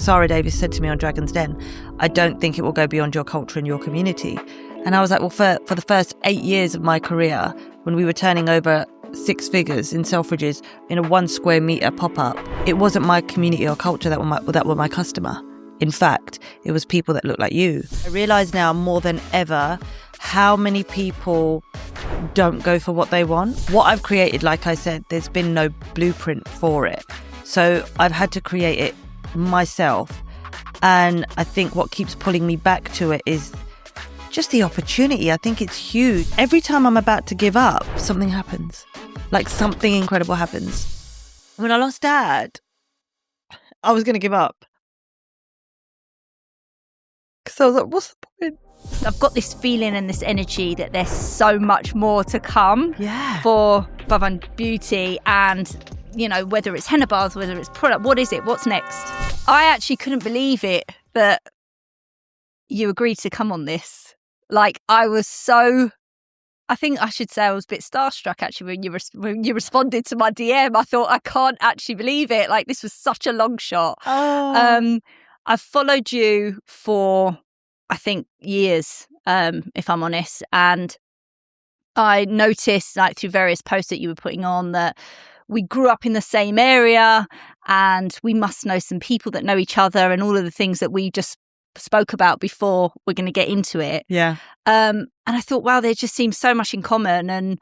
Sarah Davis said to me on Dragon's Den, I don't think it will go beyond your culture and your community. And I was like, well, for the first 8 years of my career, when we were turning over 6 figures in Selfridges in a 1 square metre pop-up, it wasn't my community or culture that were my customer. In fact, it was people that looked like you. I realise now more than ever how many people don't go for what they want. What I've created, like I said, there's been no blueprint for it. So I've had to create it myself. And I think what keeps pulling me back to it is just the opportunity. I think it's huge. Every time I'm about to give up, something happens. Like something incredible happens. When I lost Dad, I was going to give up. Because I was like, what's the point? I've got this feeling and this energy that there's so much more to come for Pavan Beauty, and, you know, whether it's henna bars, whether it's product, what is it? What's next? I actually couldn't believe it that you agreed to come on this. Like, I was so... I think I should say I was a bit starstruck actually when you responded to my DM. I thought, I can't actually believe it. Like, this was such a long shot. I've followed you for, I think, years, if I'm honest. And I noticed, like, through various posts that you were putting on, that we grew up in the same area and we must know some people that know each other, and all of the things that we just spoke about before we're going to get into it. Yeah. And I thought, wow, there just seems so much in common. And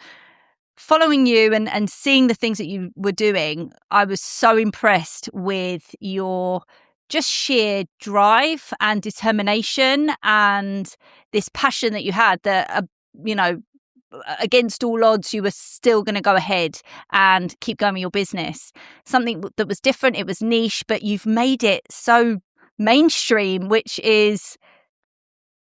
following you and seeing the things that you were doing, I was so impressed with your just sheer drive and determination and this passion that you had that, you know, against all odds, you were still going to go ahead and keep going with your business. Something that was different, it was niche, but you've made it so mainstream, which is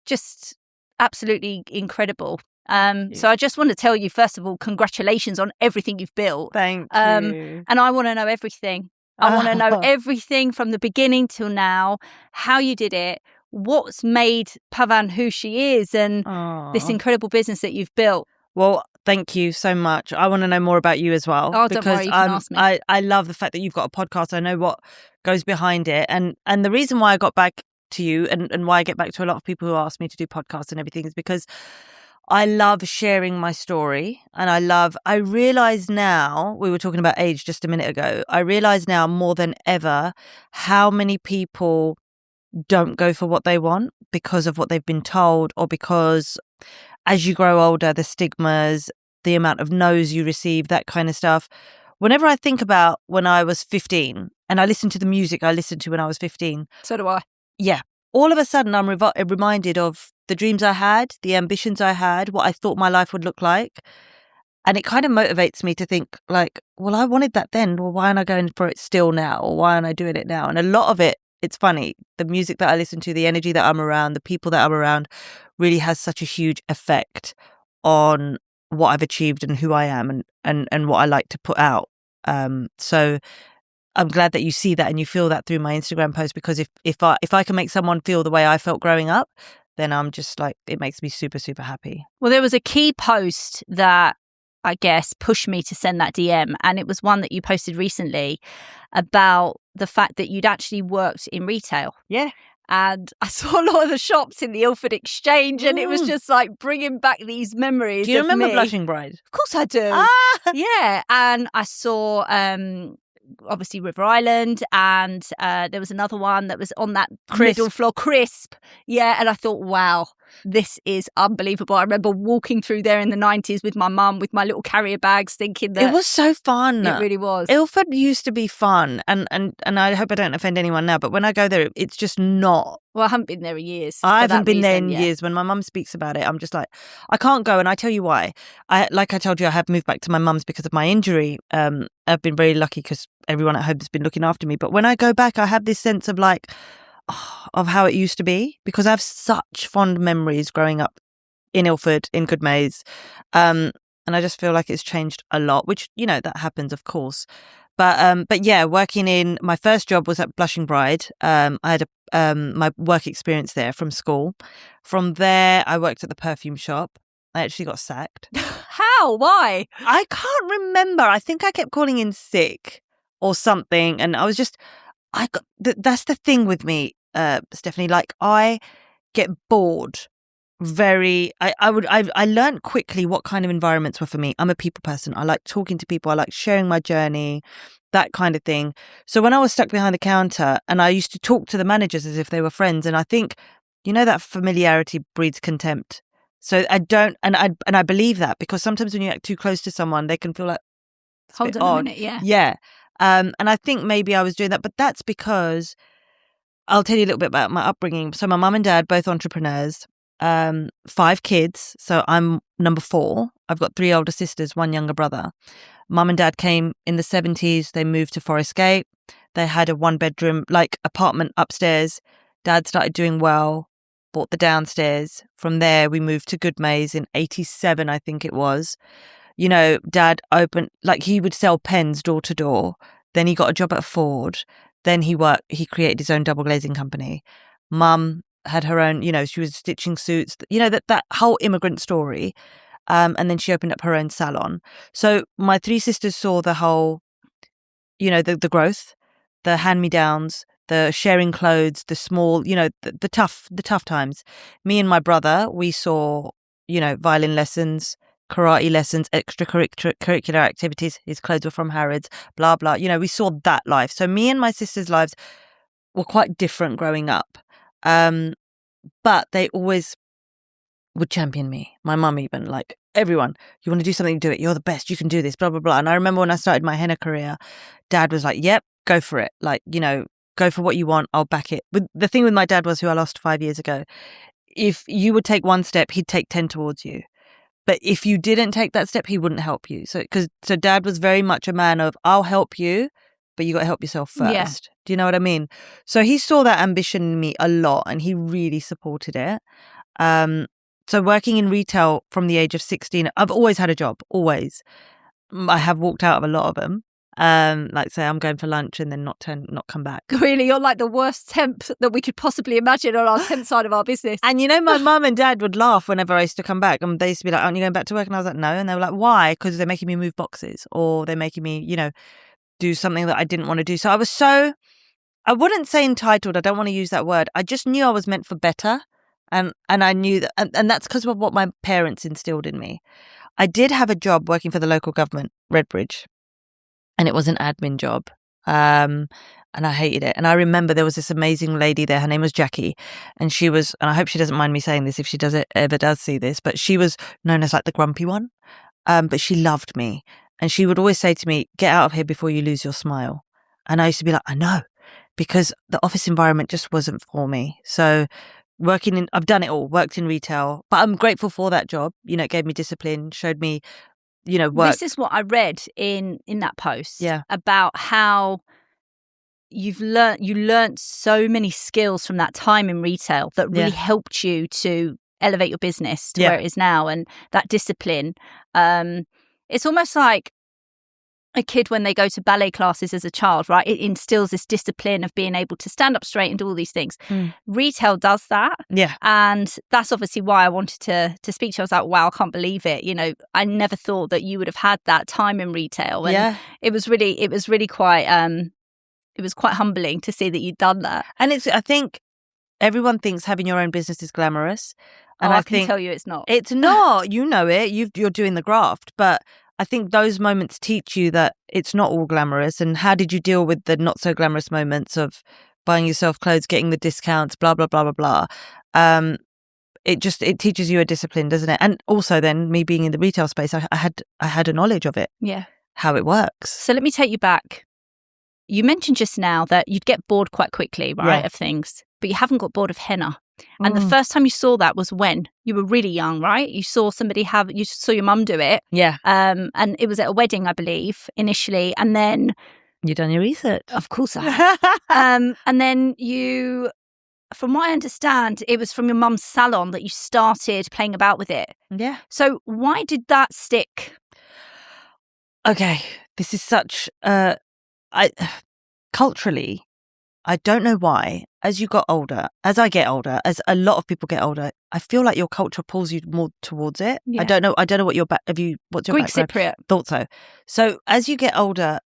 just absolutely incredible. So I just want to tell you, first of all, congratulations on everything you've built. Thank you. And I want to know everything. I want to know everything from the beginning till now, how you did it, what's made Pavan who she is, and this incredible business that you've built. Well, thank you so much. I want to know more about you as well. Oh, don't worry, you can ask me. I love the fact that you've got a podcast. I know what goes behind it. And the reason why I got back to you and why I get back to a lot of people who ask me to do podcasts and everything is because I love sharing my story. And I realize now, we were talking about age just a minute ago, I realize now more than ever how many people don't go for what they want because of what they've been told, or because as you grow older, the stigmas, the amount of no's you receive, that kind of stuff. Whenever I think about when I was 15 and I listened to the music I listened to when I was 15. So do I. Yeah. All of a sudden, I'm reminded of the dreams I had, the ambitions I had, what I thought my life would look like. And it kind of motivates me to think, like, well, I wanted that then. Well, why aren't I going for it still now? Or why aren't I doing it now? And a lot of it, it's funny, the music that I listen to, the energy that I'm around, the people that I'm around really has such a huge effect on what I've achieved and who I am and what I like to put out. So I'm glad that you see that and you feel that through my Instagram post, because if I can make someone feel the way I felt growing up, then I'm just like, it makes me super, super happy. Well, there was a key post that I guess pushed me to send that DM, and it was one that you posted recently about the fact that you'd actually worked in retail. Yeah. And I saw a lot of the shops in the Ilford Exchange, and it was just like bringing back these memories. Do you remember me. Blushing Bride? Of course I do. Yeah. And I saw obviously River Island, and there was another one that was on that middle floor, Crisp. Yeah. And I thought, wow, this is unbelievable. I remember walking through there in the 90s with my mum with my little carrier bags, thinking that it was so fun. It really was. Ilford used to be fun, and I hope I don't offend anyone now, but when I go there, it's just not. Well, I haven't been there in years. I haven't been there in years. When my mum speaks about it, I'm just like, I can't go. And I tell you why. Like I told you, I have moved back to my mum's because of my injury. I've been very lucky because everyone at home has been looking after me. But when I go back, I have this sense of like, of how it used to be, because I have such fond memories growing up in Ilford, in Goodmayes. And I just feel like it's changed a lot, which, you know, that happens, of course. But yeah, working in my first job was at Blushing Bride. I had my work experience there from school. From there, I worked at the perfume shop. I actually got sacked. How? Why? I can't remember. I think I kept calling in sick or something. And I was just, that's the thing with me, Stephanie. Like, I get bored I learned quickly what kind of environments were for me. I'm a people person. I like talking to people. I like sharing my journey, that kind of thing. So when I was stuck behind the counter and I used to talk to the managers as if they were friends, and I think, that familiarity breeds contempt. So I don't, and I believe that, because sometimes when you act too close to someone, they can feel like, hold on a minute, yeah. Yeah. And I think maybe I was doing that, but that's because I'll tell you a little bit about my upbringing. So my mum and dad, both entrepreneurs, 5 kids. So I'm number 4. I've got 3 older sisters, 1 younger brother. Mum and dad came in the 70s. They moved to Forest Gate. They had a 1-bedroom, apartment upstairs. Dad started doing well, bought the downstairs. From there, we moved to Goodmayes in 87, I think it was. Dad opened, he would sell pens door to door. Then he got a job at Ford. Then he created his own double glazing company. Mum had her own, she was stitching suits, that whole immigrant story. And then she opened up her own salon. So my 3 sisters saw the whole, the growth, the hand-me-downs, the sharing clothes, the small, the tough times. Me and my brother, we saw, violin lessons, karate lessons, extracurricular activities. His clothes were from Harrods, blah, blah. We saw that life. So me and my sisters' lives were quite different growing up. But they always would champion me. My mum even, everyone, you want to do something, do it. You're the best. You can do this, blah, blah, blah. And I remember when I started my henna career, Dad was like, yep, go for it. Go for what you want. I'll back it. But the thing with my dad was, who I lost 5 years ago, if you would take 1 step, he'd take 10 towards you. But if you didn't take that step, he wouldn't help you. So Dad was very much a man of, I'll help you, but you got to help yourself first. Yeah. Do you know what I mean? So he saw that ambition in me a lot, and he really supported it. So working in retail from the age of 16, I've always had a job, always. I have walked out of a lot of them. Say I'm going for lunch and then not come back. Really, you're like the worst temp that we could possibly imagine on our temp side of our business. And my mum and dad would laugh whenever I used to come back, and they used to be like, aren't you going back to work? And I was like, no. And they were like, why? Because they're making me move boxes, or they're making me, do something that I didn't want to do. So I wouldn't say entitled, I don't want to use that word. I just knew I was meant for better. And I knew that, and that's because of what my parents instilled in me. I did have a job working for the local government, Redbridge, and it was an admin job. And I hated it. And I remember there was this amazing lady there. Her name was Jackie. And she was, and I hope she doesn't mind me saying this if she ever does see this, but she was known as the grumpy one. But she loved me. And she would always say to me, get out of here before you lose your smile. And I used to be like, I know, because the office environment just wasn't for me. So I've done it all, worked in retail, but I'm grateful for that job. It gave me discipline, showed me, work. This is what I read in that post about how you learned so many skills from that time in retail that really helped you to elevate your business to where it is now. And that discipline, it's almost like a kid when they go to ballet classes as a child, right? It instills this discipline of being able to stand up straight and do all these things. Retail does that. Yeah. And that's obviously why I wanted to speak to you. I was like, wow, I can't believe it. I never thought that you would have had that time in retail. And it was really quite it was quite humbling to see that you'd done that. And I think everyone thinks having your own business is glamorous. And I can tell you it's not. It's not. You know it. You're doing the graft. But I think those moments teach you that it's not all glamorous. And how did you deal with the not so glamorous moments of buying yourself clothes, getting the discounts, blah, blah, blah, blah, blah. It teaches you a discipline, doesn't it? And also then me being in the retail space, I had a knowledge of it. Yeah. How it works. So let me take you back. You mentioned just now that you'd get bored quite quickly, right, of things, but you haven't got bored of henna. And the first time you saw that was when you were really young, right? You saw you saw your mum do it. Yeah. And it was at a wedding, I believe, initially. And then you done your research. Of course I have. And then you, from what I understand, it was from your mum's salon that you started playing about with it. Yeah. So why did that stick? Okay. This is such culturally, I don't know why, as I get older, as a lot of people get older, I feel like your culture pulls you more towards it. Yeah. I don't know what what's your Greek background? Cypriot. Thought so. So as you get older,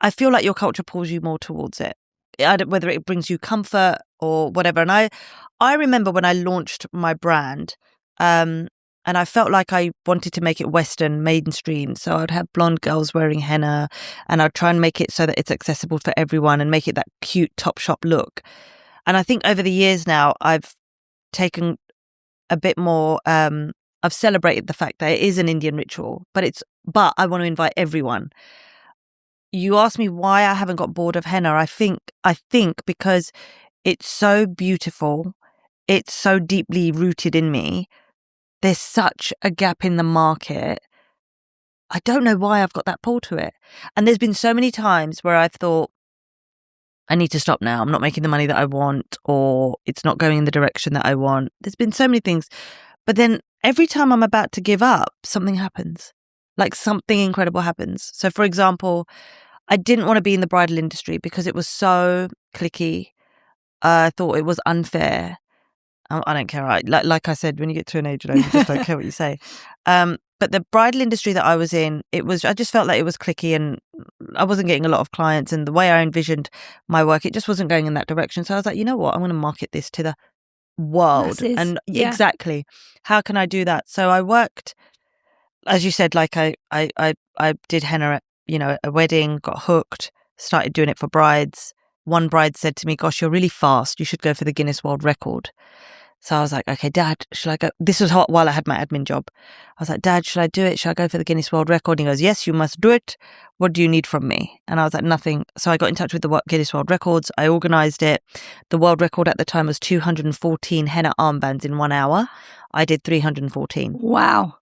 I feel like your culture pulls you more towards it. Whether it brings you comfort or whatever. And I remember when I launched my brand, and I felt like I wanted to make it Western, mainstream. So I'd have blonde girls wearing henna, and I'd try and make it so that it's accessible for everyone and make it that cute Topshop look. And I think over the years now, I've taken a bit more, I've celebrated the fact that it is an Indian ritual, but I want to invite everyone. You asked me why I haven't got bored of henna. I think because it's so beautiful, it's so deeply rooted in me. There's such a gap in the market. I don't know why I've got that pull to it. And there's been so many times where I've thought, I need to stop now. I'm not making the money that I want, or it's not going in the direction that I want. There's been so many things. But then every time I'm about to give up, something happens. Like something incredible happens. So for example, I didn't want to be in the bridal industry because it was so cliquey. I thought it was unfair. I don't care. Like I said, when you get to an age, you just don't care what you say. But the bridal industry that I was in, I just felt like it was cliquey and I wasn't getting a lot of clients. And the way I envisioned my work, it just wasn't going in that direction. So I was like, you know what? I'm going to market this to the world. And exactly, how can I do that? So I worked, as you said, like I did henna at, a wedding, got hooked, started doing it for brides. One bride said to me, gosh, you're really fast. You should go for the Guinness World Record. So I was like, okay, Dad, should I go? This was hot while I had my admin job. I was like, Dad, should I do it? Should I go for the Guinness World Record? And he goes, yes, you must do it. What do you need from me? And I was like, nothing. So I got in touch with the Guinness World Records. I organised it. The world record at the time was 214 henna armbands in 1 hour. I did 314. Wow.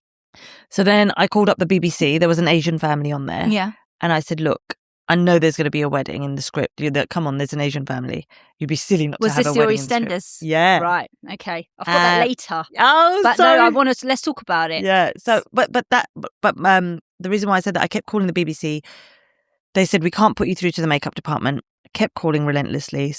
So then I called up the BBC. There was an Asian family on there. Yeah. And I said, look, I know there's going to be a wedding in the script. Come on, there's an Asian family. You'd be silly not to have a wedding. Was this your EastEnders? Yeah. Right. Okay. I've got that later. Oh, but sorry. No, let's talk about it. Yeah. So, but the reason why I said that, I kept calling the BBC. They said, we can't put you through to the makeup department. I kept calling relentlessly.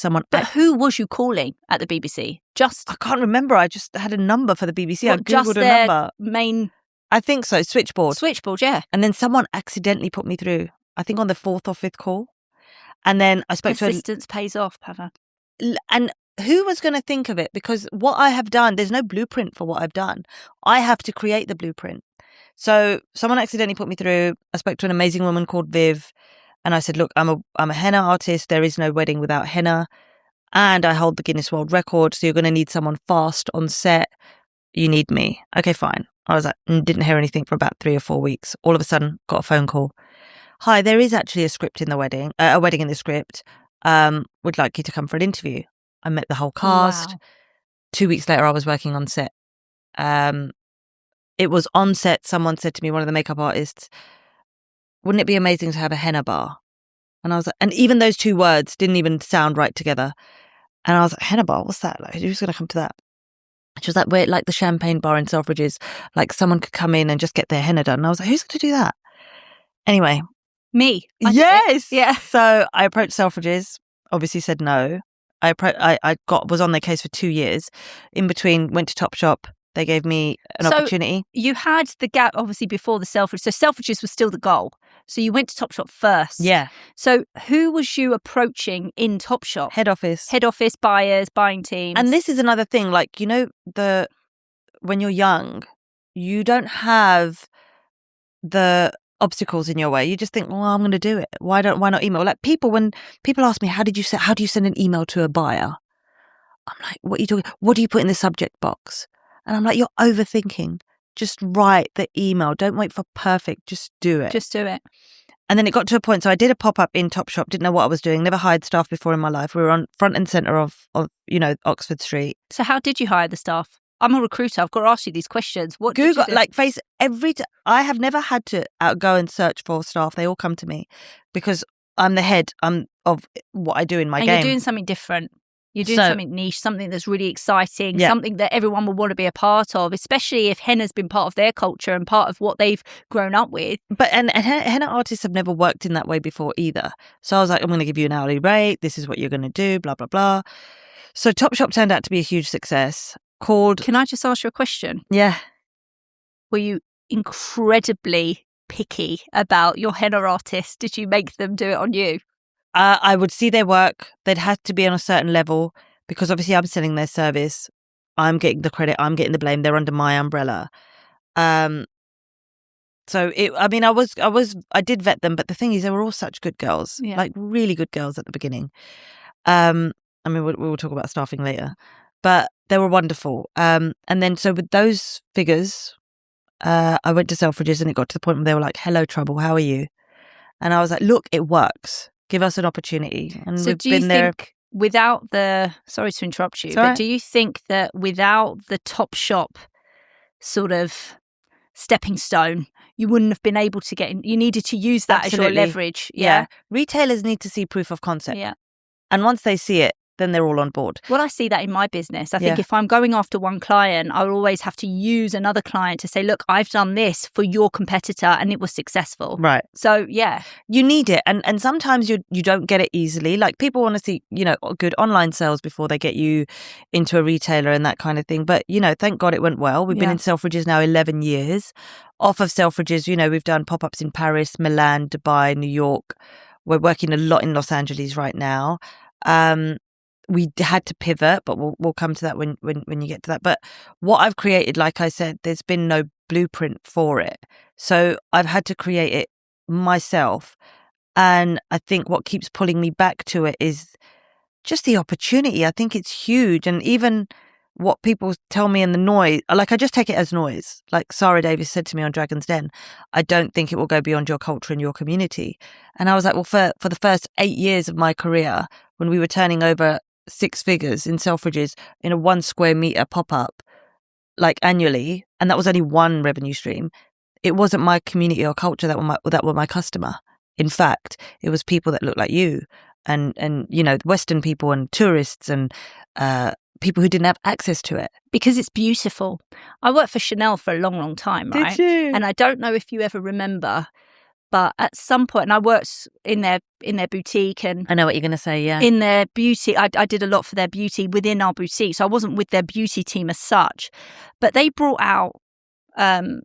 Who was you calling at the BBC? I can't remember. I just had a number for the BBC. What, I Googled just their a number. Main. I think so. Switchboard, yeah. And then someone accidentally put me through. I think on the 4th or 5th call. And then I spoke to Persistence pays off, Pavan. And who was going to think of it? Because what I have done, there's no blueprint for what I've done. I have to create the blueprint. So someone accidentally put me through. I spoke to an amazing woman called Viv. And I said, look, I'm a henna artist. There is no wedding without henna. And I hold the Guinness World Record. So you're going to need someone fast on set. You need me. Okay, fine. I was like, didn't hear anything for about 3 or 4 weeks. All of a sudden, got a phone call. Hi, there is actually a script in the wedding, a wedding in the script. Would like you to come for an interview. I met the whole cast. Wow. 2 weeks later, I was working on set. It was on set. Someone said to me, one of the makeup artists, wouldn't it be amazing to have a henna bar? And I was like, and even those two words didn't even sound right together. And I was like, henna bar, what's that? Like, who's going to come to that? She was like, we're like the champagne bar in Selfridges. Like someone could come in and just get their henna done. And I was like, who's going to do that? Anyway. Me. Yes. Yeah. So I approached Selfridges, obviously said no. I was on their case for 2 years. In between, went to Topshop. They gave me an opportunity. You had the gap, obviously, before the Selfridges. So Selfridges was still the goal. So you went to Topshop first. Yeah. So who was you approaching in Topshop? Head office, buyers, buying teams. And this is another thing, like, when you're young, you don't have the obstacles in your way. You just think, well, I'm going to do it. Why not email? Like when people ask me, how do you send an email to a buyer? I'm like, what are you talking? What do you put in the subject box? And I'm like, you're overthinking. Just write the email. Don't wait for perfect. Just do it. Just do it. And then it got to a point. So I did a pop-up in Topshop. Didn't know what I was doing. Never hired staff before in my life. We were on front and centre of Oxford Street. So how did you hire the staff? I'm a recruiter. I've got to ask you these questions. What Google, did you do? I have never had to go and search for staff. They all come to me because I'm the head of what I do in my game. And you're doing something different. You're doing something niche, something that's really exciting, something that everyone will want to be a part of, especially if henna's been part of their culture and part of what they've grown up with. But and henna artists have never worked in that way before either. So I was like, I'm going to give you an hourly rate. This is what you're going to do, blah, blah, blah. So Topshop turned out to be a huge success. Can I just ask you a question? Yeah. Were you incredibly picky about your henna artist? Did you make them do it on you? I would see their work. They'd have to be on a certain level because obviously I'm selling their service. I'm getting the credit. I'm getting the blame. They're under my umbrella. So I did vet them, but the thing is, they were all such good girls, like really good girls at the beginning. We'll talk about staffing later, but they were wonderful. And then so with those figures, I went to Selfridges and it got to the point where they were like, "Hello, Trouble, how are you?" And I was like, "Look, it works. Give us an opportunity." And so we've do you been there. think without the, sorry to interrupt you, but do you think that without the Topshop sort of stepping stone, you wouldn't have been able to get in? You needed to use that as your leverage. Yeah. Retailers need to see proof of concept. Yeah. And once they see it, then they're all on board. Well, I see that in my business. I think if I'm going after one client, I will always have to use another client to say, look, I've done this for your competitor and it was successful. Right. So, yeah. You need it. And sometimes you don't get it easily. Like people want to see, good online sales before they get you into a retailer and that kind of thing. But, thank God it went well. We've been in Selfridges now 11 years. Off of Selfridges, we've done pop-ups in Paris, Milan, Dubai, New York. We're working a lot in Los Angeles right now. We had to pivot, but we'll come to that when you get to that. But what I've created, like I said, there's been no blueprint for it. So I've had to create it myself. And I think what keeps pulling me back to it is just the opportunity. I think it's huge. And even what people tell me in the noise, like I just take it as noise. Like Sarah Davis said to me on Dragon's Den, I don't think it will go beyond your culture and your community. And I was like, well, for the first 8 years of my career, when we were turning over 6 figures in Selfridges in a 1 square meter pop-up, like annually, and that was only one revenue stream, it wasn't my community or culture that were my customer. In fact, it was people that looked like you and Western people and tourists and people who didn't have access to it. Because it's beautiful. I worked for Chanel for a long, long time, right? Did you? And I don't know if you ever remember, but at some point, and I worked in their boutique, and I know what you're going to say, yeah. In their beauty, I did a lot for their beauty within our boutique, so I wasn't with their beauty team as such, but they brought out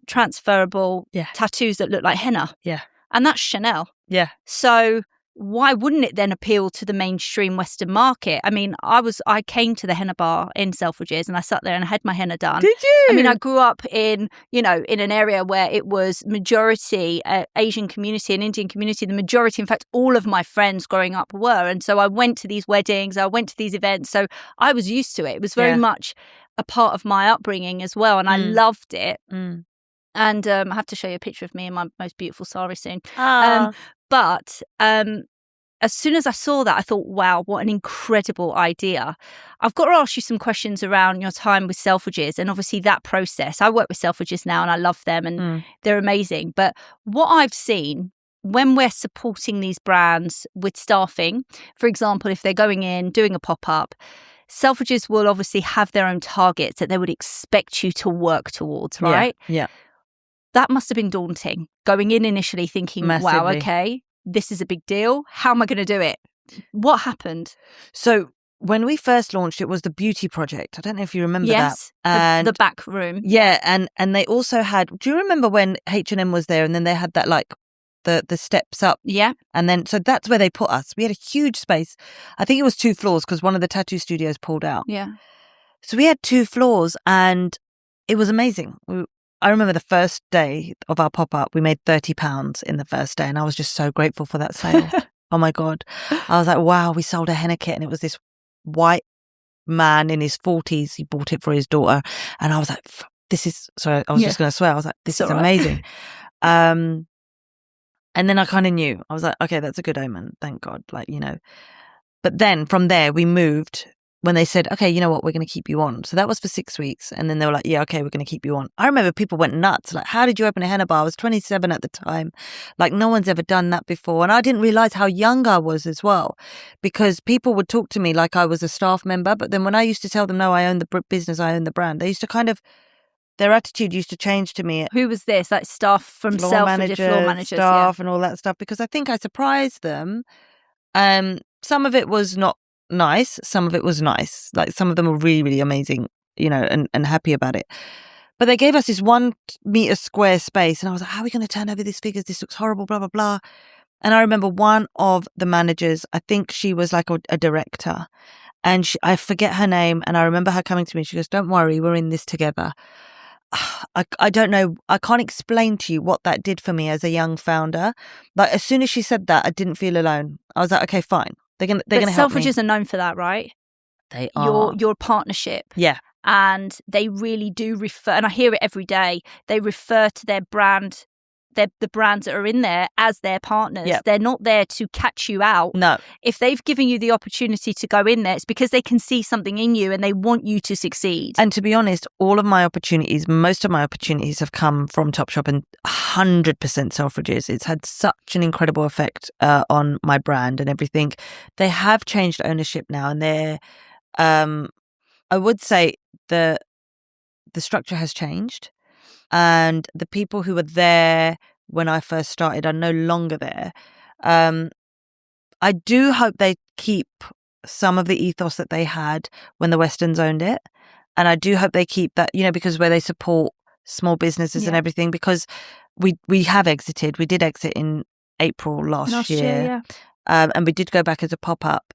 transferable tattoos that look like henna. Yeah. And that's Chanel. Yeah. So why wouldn't it then appeal to the mainstream Western market? I mean, I came to the henna bar in Selfridges and I sat there and I had my henna done. Did you? I mean, I grew up in an area where it was majority Asian community and Indian community. The majority, in fact, all of my friends growing up were. And so I went to these weddings, I went to these events. So I was used to it. It was very much a part of my upbringing as well. And I loved it. Mm. And I have to show you a picture of me in my most beautiful sari soon. But as soon as I saw that, I thought, wow, what an incredible idea. I've got to ask you some questions around your time with Selfridges and obviously that process. I work with Selfridges now and I love them and they're amazing. But what I've seen when we're supporting these brands with staffing, for example, if they're going in, doing a pop-up, Selfridges will obviously have their own targets that they would expect you to work towards, right? Yeah. That must have been daunting, going in initially thinking, Massively. wow, okay, this is a big deal. How am I going to do it? What happened? So when we first launched, it was the beauty project. I don't know if you remember that. Yes, the back room. Yeah, and they also had, do you remember when H&M was there and then they had that like the steps up? Yeah. And then, so that's where they put us. We had a huge space. I think it was 2 floors because one of the tattoo studios pulled out. Yeah. So we had 2 floors and it was amazing. I remember the first day of our pop-up, we made £30 in the first day and I was just so grateful for that sale. Oh my God. I was like, wow, we sold a henna kit and it was this white man in his 40s. He bought it for his daughter. And I was like, sorry, I was just going to swear. I was like, this is amazing. And then I kind of knew. I was like, okay, that's a good omen. Thank God. But then from there we moved when they said, okay, you know what, we're going to keep you on. So that was for 6 weeks. And then they were like, yeah, okay, we're going to keep you on. I remember people went nuts. Like, how did you open a henna bar? I was 27 at the time. Like, no one's ever done that before. And I didn't realize how young I was as well, because people would talk to me like I was a staff member. But then when I used to tell them, no, I own the business, I own the brand, they used to their attitude used to change to me. Who was this? Like staff from floor managers, staff and all that stuff, because I think I surprised them. Some of it was not nice. Some of it was nice. Like some of them were really, really amazing, and happy about it. But they gave us this 1 metre square space, and I was like, how are we going to turn over these figures? This looks horrible, blah, blah, blah. And I remember one of the managers, I think she was like a director, and I forget her name, and I remember her coming to me. She goes, don't worry, we're in this together. I don't know. I can't explain to you what that did for me as a young founder. Like, as soon as she said that, I didn't feel alone. I was like, okay, fine. They're gonna help me. Selfridges are known for that, right? They are. Your partnership. Yeah. And they really do refer, and I hear it every day, they refer to their brand, the brands that are in there as their partners. Yep. They're not there to catch you out. No. If they've given you the opportunity to go in there, it's because they can see something in you and they want you to succeed. And to be honest, most of my opportunities have come from Topshop, and 100% Selfridges. It's had such an incredible effect on my brand and everything. They have changed ownership now, and they're, I would say the structure has changed. And the people who were there when I first started are no longer there. I do hope they keep some of the ethos that they had when the Westerns owned it. And I do hope they keep that, because where they support small businesses and everything, because we have exited. We did exit in April last year. And we did go back as a pop-up.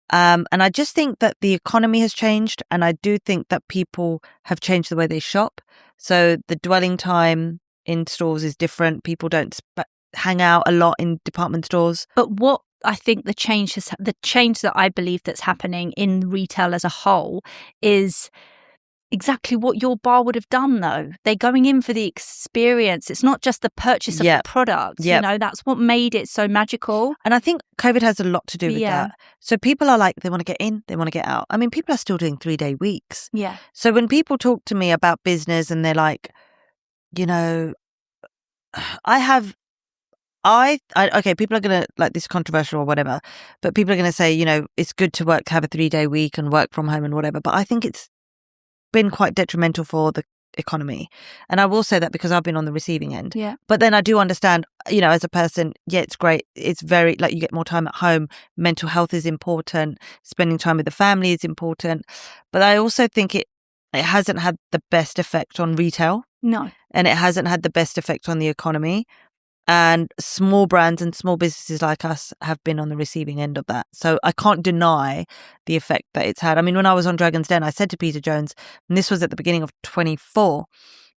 And I just think that the economy has changed, and I do think that people have changed the way they shop. So the dwelling time in stores is different. People don't hang out a lot in department stores. But what I think the change that I believe that's happening in retail as a whole is exactly what your bar would have done, though. They're going in for the experience. It's not just the purchase of the product. That's what made it so magical. And I think COVID has a lot to do with that. So people are like, they want to get in, they want to get out. I mean, people are still doing 3-day weeks. Yeah. So when people talk to me about business and they're like, okay, people are going to, like, this is controversial or whatever, but people are going to say, it's good to have a 3-day week and work from home and whatever. But I think it's been quite detrimental for the economy. And I will say that because I've been on the receiving end. Yeah. But then I do understand, as a person, it's great. It's very, like, you get more time at home. Mental health is important. Spending time with the family is important. But I also think it hasn't had the best effect on retail. No. And it hasn't had the best effect on the economy. And small brands and small businesses like us have been on the receiving end of that. So I can't deny the effect that it's had. I mean, when I was on Dragon's Den, I said to Peter Jones, and this was at the beginning of 24,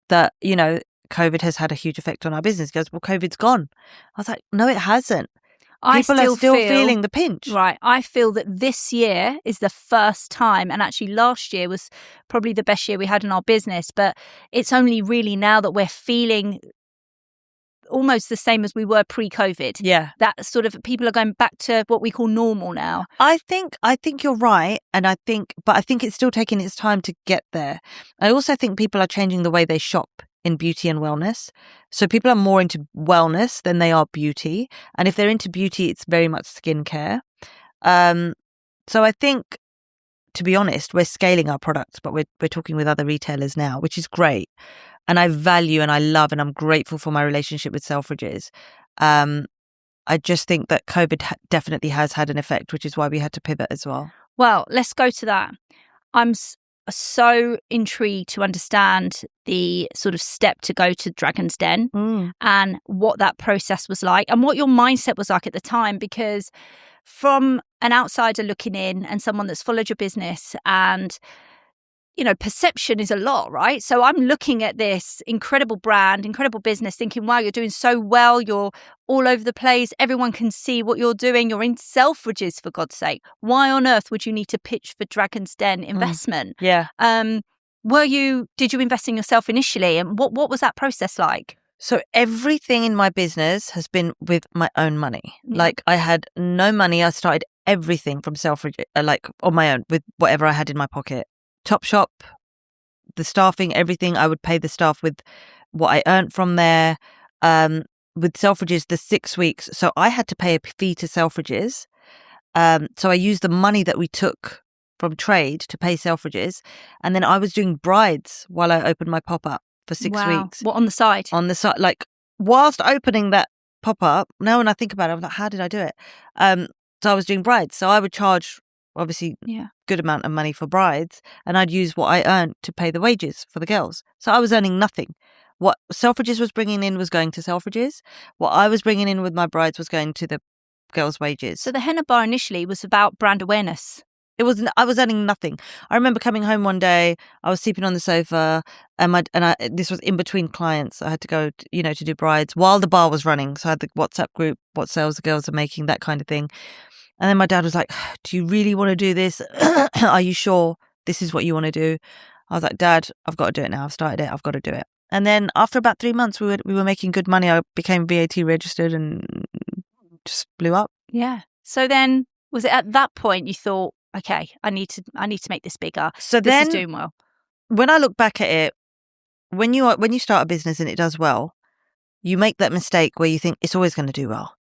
that, COVID has had a huge effect on our business. He goes, well, COVID's gone. I was like, no, it hasn't. People are still feeling the pinch. Right. I feel that this year is the first time, and actually last year was probably the best year we had in our business, but it's only really now that we're feeling almost the same as we were pre-COVID. Yeah. That sort of, people are going back to what we call normal now. I think you're right. And I think it's still taking its time to get there. I also think people are changing the way they shop in beauty and wellness. So people are more into wellness than they are beauty. And if they're into beauty, it's very much skincare. So I think, to be honest, we're scaling our products, but we're talking with other retailers now, which is great. And I value and I love and I'm grateful for my relationship with Selfridges. I just think that COVID definitely has had an effect, which is why we had to pivot as well. Well, let's go to that. I'm so intrigued to understand the sort of step to go to Dragon's Den and what that process was like and what your mindset was like at the time, because from an outsider looking in and someone that's followed your business, and perception is a lot, right? So I'm looking at this incredible brand, incredible business, thinking, wow, you're doing so well. You're all over the place. Everyone can see what you're doing. You're in Selfridges, for God's sake. Why on earth would you need to pitch for Dragon's Den investment? Yeah. Did you invest in yourself initially? And what was that process like? So everything in my business has been with my own money. Like, I had no money. I started everything from Selfridges, like on my own, with whatever I had in my pocket. Topshop, the staffing, everything, I would pay the staff with what I earned from there. With Selfridges, the 6 weeks, so I had to pay a fee to Selfridges. So I used the money that we took from trade to pay Selfridges. And then I was doing brides while I opened my pop-up for 6 weeks. What, on the side? On the side, like, whilst opening that pop-up, now when I think about it, I'm like, how did I do it? So I was doing brides. So I would charge, obviously, good amount of money for brides, and I'd use what I earned to pay the wages for the girls. So I was earning nothing. What Selfridges was bringing in was going to Selfridges. What I was bringing in with my brides was going to the girls' wages. So the henna bar initially was about brand awareness. I was earning nothing. I remember coming home one day, I was sleeping on the sofa, and this was in between clients. I had to go, to do brides while the bar was running. So I had the WhatsApp group, what sales the girls are making, that kind of thing. And then my dad was like, "Do you really want to do this? Are you sure this is what you want to do?" I was like, "Dad, I've got to do it now. I've started it. I've got to do it." And then after about 3 months, we were making good money. I became VAT registered and just blew up. Yeah. So then, was it at that point you thought, okay, I need to make this bigger? So this then, is doing well. When I look back at it, when you start a business and it does well, you make that mistake where you think it's always going to do well.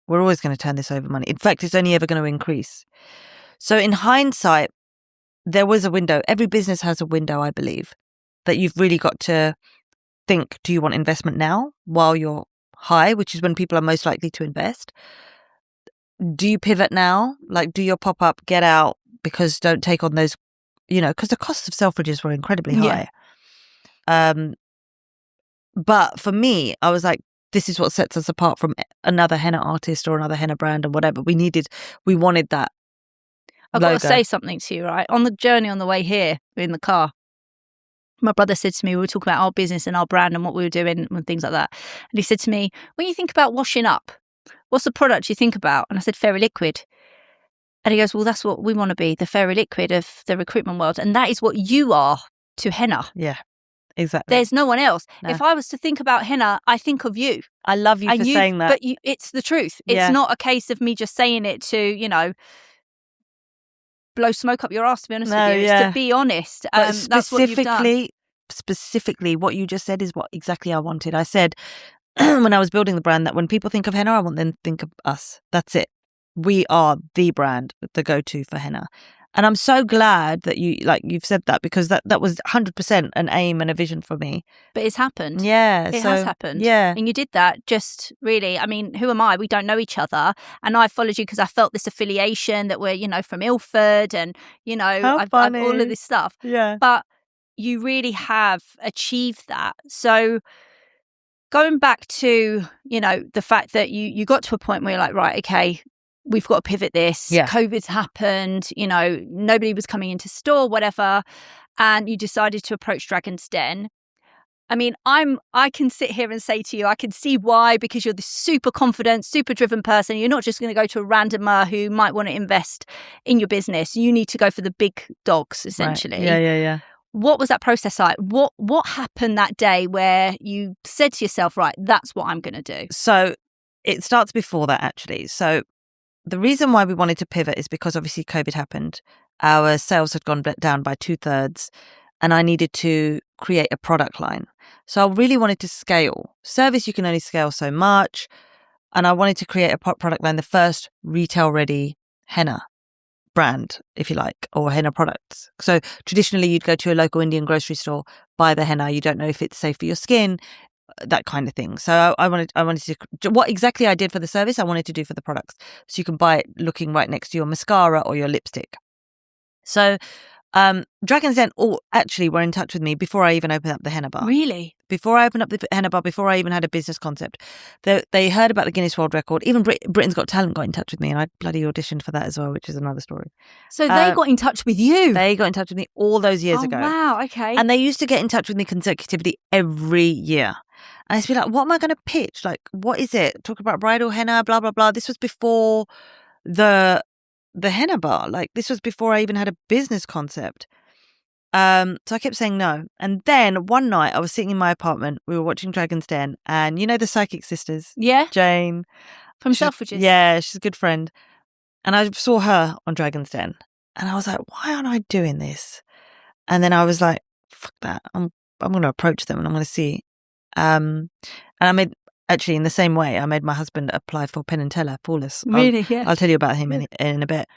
We're always going to turn this over money. In fact, it's only ever going to increase. So in hindsight, there was a window. Every business has a window, I believe, that you've really got to think, do you want investment now while you're high, which is when people are most likely to invest? Do you pivot now? Like, do your pop-up, get out, because don't take on those, because the costs of Selfridges were incredibly high. But for me, I was like, this is what sets us apart from another henna artist or another henna brand or whatever. We wanted that I've logo. got to say something to you, right? On the journey on the way here in the car, my brother said to me, we were talking about our business and our brand and what we were doing and things like that. And he said to me, when you think about washing up, what's the product you think about? And I said, Fairy Liquid. And he goes, well, that's what we want to be, the Fairy Liquid of the recruitment world. And that is what you are to henna. Yeah, exactly. There's no one else. No. If I was to think about henna, I think of you. I love you for saying that. But it's the truth. It's not a case of me just saying it to, blow smoke up your ass, to be honest with you. It's to be honest. That's what you've done. Specifically, what you just said is what exactly I wanted. I said when I was building the brand that when people think of henna, I want them to think of us. That's it. We are the brand, the go-to for henna. And I'm so glad that you've said that, because that was 100% an aim and a vision for me. But it's happened. Yeah. It has happened. Yeah. And you did that just really, I mean, who am I? We don't know each other. And I followed you because I felt this affiliation that we're, from Ilford and, I've all of this stuff. Yeah. But you really have achieved that. So going back to, the fact that you got to a point where you're like, right, okay, we've got to pivot this. Yeah. COVID's happened, nobody was coming into store, whatever. And you decided to approach Dragon's Den. I mean, I can sit here and say to you, I can see why, because you're this super confident, super driven person. You're not just going to go to a randomer who might want to invest in your business. You need to go for the big dogs, essentially. Right. Yeah. What was that process like? What happened that day where you said to yourself, right, that's what I'm going to do? So it starts before that, actually. So the reason why we wanted to pivot is because obviously COVID happened. Our sales had gone down by 2/3, and I needed to create a product line. So I really wanted to scale. Service, you can only scale so much. And I wanted to create a product line, the first retail-ready henna brand, if you like, or henna products. So traditionally, you'd go to a local Indian grocery store, buy the henna. You don't know if it's safe for your skin, that kind of thing. So I wanted to, what exactly I did for the service, I wanted to do for the products. So you can buy it looking right next to your mascara or your lipstick. So Dragon's Den actually were in touch with me before I even opened up the henna bar. Really? Before I opened up the henna bar, before I even had a business concept. They heard about the Guinness World Record. Even Britain's Got Talent got in touch with me, and I bloody auditioned for that as well, which is another story. So they got in touch with you? They got in touch with me all those years ago. Wow, okay. And they used to get in touch with me consecutively every year. And I used to be like, what am I going to pitch? Like, what is it? Talk about bridal henna, blah, blah, blah. This was before the henna bar. Like, this was before I even had a business concept. So I kept saying no. And then one night I was sitting in my apartment. We were watching Dragon's Den. And you know the Psychic Sisters? Yeah. Jane. From Selfridges? Yeah, she's a good friend. And I saw her on Dragon's Den. And I was like, why aren't I doing this? And then I was like, fuck that. I'm going to approach them and I'm going to see. And I made, actually in the same way, I made my husband apply for Penn and Teller, Paulus. Really? Yeah. I'll tell you about him in a bit.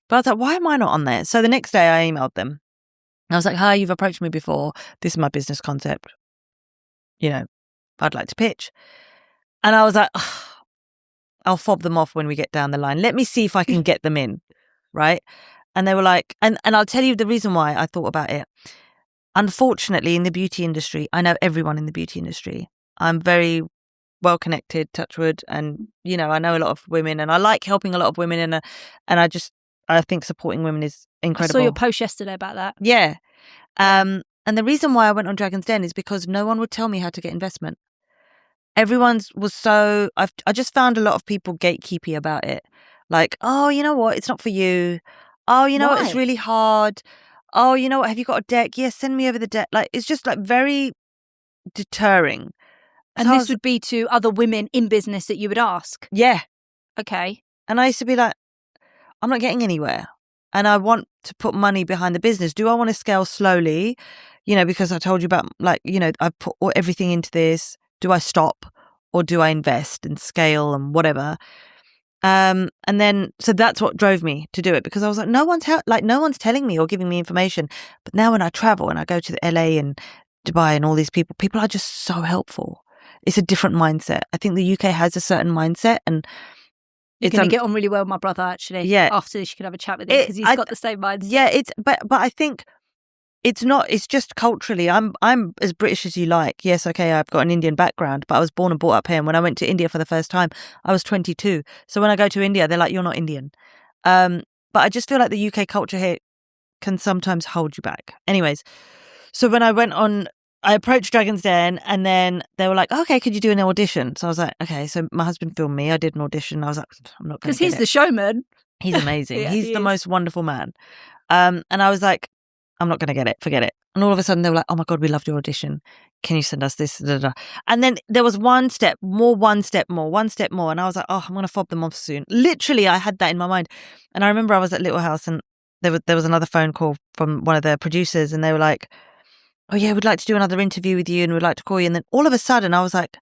But I was like, why am I not on there? So the next day I emailed them. I was like, hi, you've approached me before. This is my business concept. I'd like to pitch. And I was like, I'll fob them off when we get down the line. Let me see if I can get them in, right? And they were like, and I'll tell you the reason why I thought about it. Unfortunately, in the beauty industry, I know everyone in the beauty industry. I'm very well connected, touch wood, and I know a lot of women, and I like helping a lot of women, and I think supporting women is incredible. I saw your post yesterday about that. Yeah. And the reason why I went on Dragon's Den is because no one would tell me how to get investment. Everyone's was so I just found a lot of people gatekeepy about it. Like, oh, you know what? It's not for you. Oh, you know what? It's really hard. Oh, you know what? Have you got a deck? Yes, send me over the deck. Like, it's just like very deterring. And this would be to other women in business that you would ask? Yeah. Okay. And I used to be like, I'm not getting anywhere. And I want to put money behind the business. Do I want to scale slowly? Because I told you about, like, I put everything into this. Do I stop or do I invest and scale and whatever? And then, so that's what drove me to do it, because I was like, no one's telling me or giving me information. But now when I travel and I go to LA and Dubai and all these people are just so helpful. It's a different mindset. I think the UK has a certain mindset, and you're going to get on really well with my brother, actually. Yeah. After this, you can have a chat with him because he's got the same mindset. Yeah, but I think it's not. It's just culturally. I'm as British as you like. Yes, okay, I've got an Indian background, but I was born and brought up here. And when I went to India for the first time, I was 22. So when I go to India, they're like, "You're not Indian." But I just feel like the UK culture here can sometimes hold you back. Anyways, so when I went on, I approached Dragon's Den, and then they were like, "Okay, could you do an audition?" So I was like, "Okay." So my husband filmed me. I did an audition. I was like, "I'm not going to." Because he's the showman. He's amazing. Yeah, he's the most wonderful man. And I was like, I'm not going to get it. Forget it. And all of a sudden they were like, oh my God, we loved your audition. Can you send us this? Da, da, da. And then there was one step more. And I was like, oh, I'm going to fob them off soon. Literally, I had that in my mind. And I remember I was at Little House, and there was another phone call from one of the producers, and they were like, oh yeah, we'd like to do another interview with you, and we'd like to call you. And then all of a sudden I was like,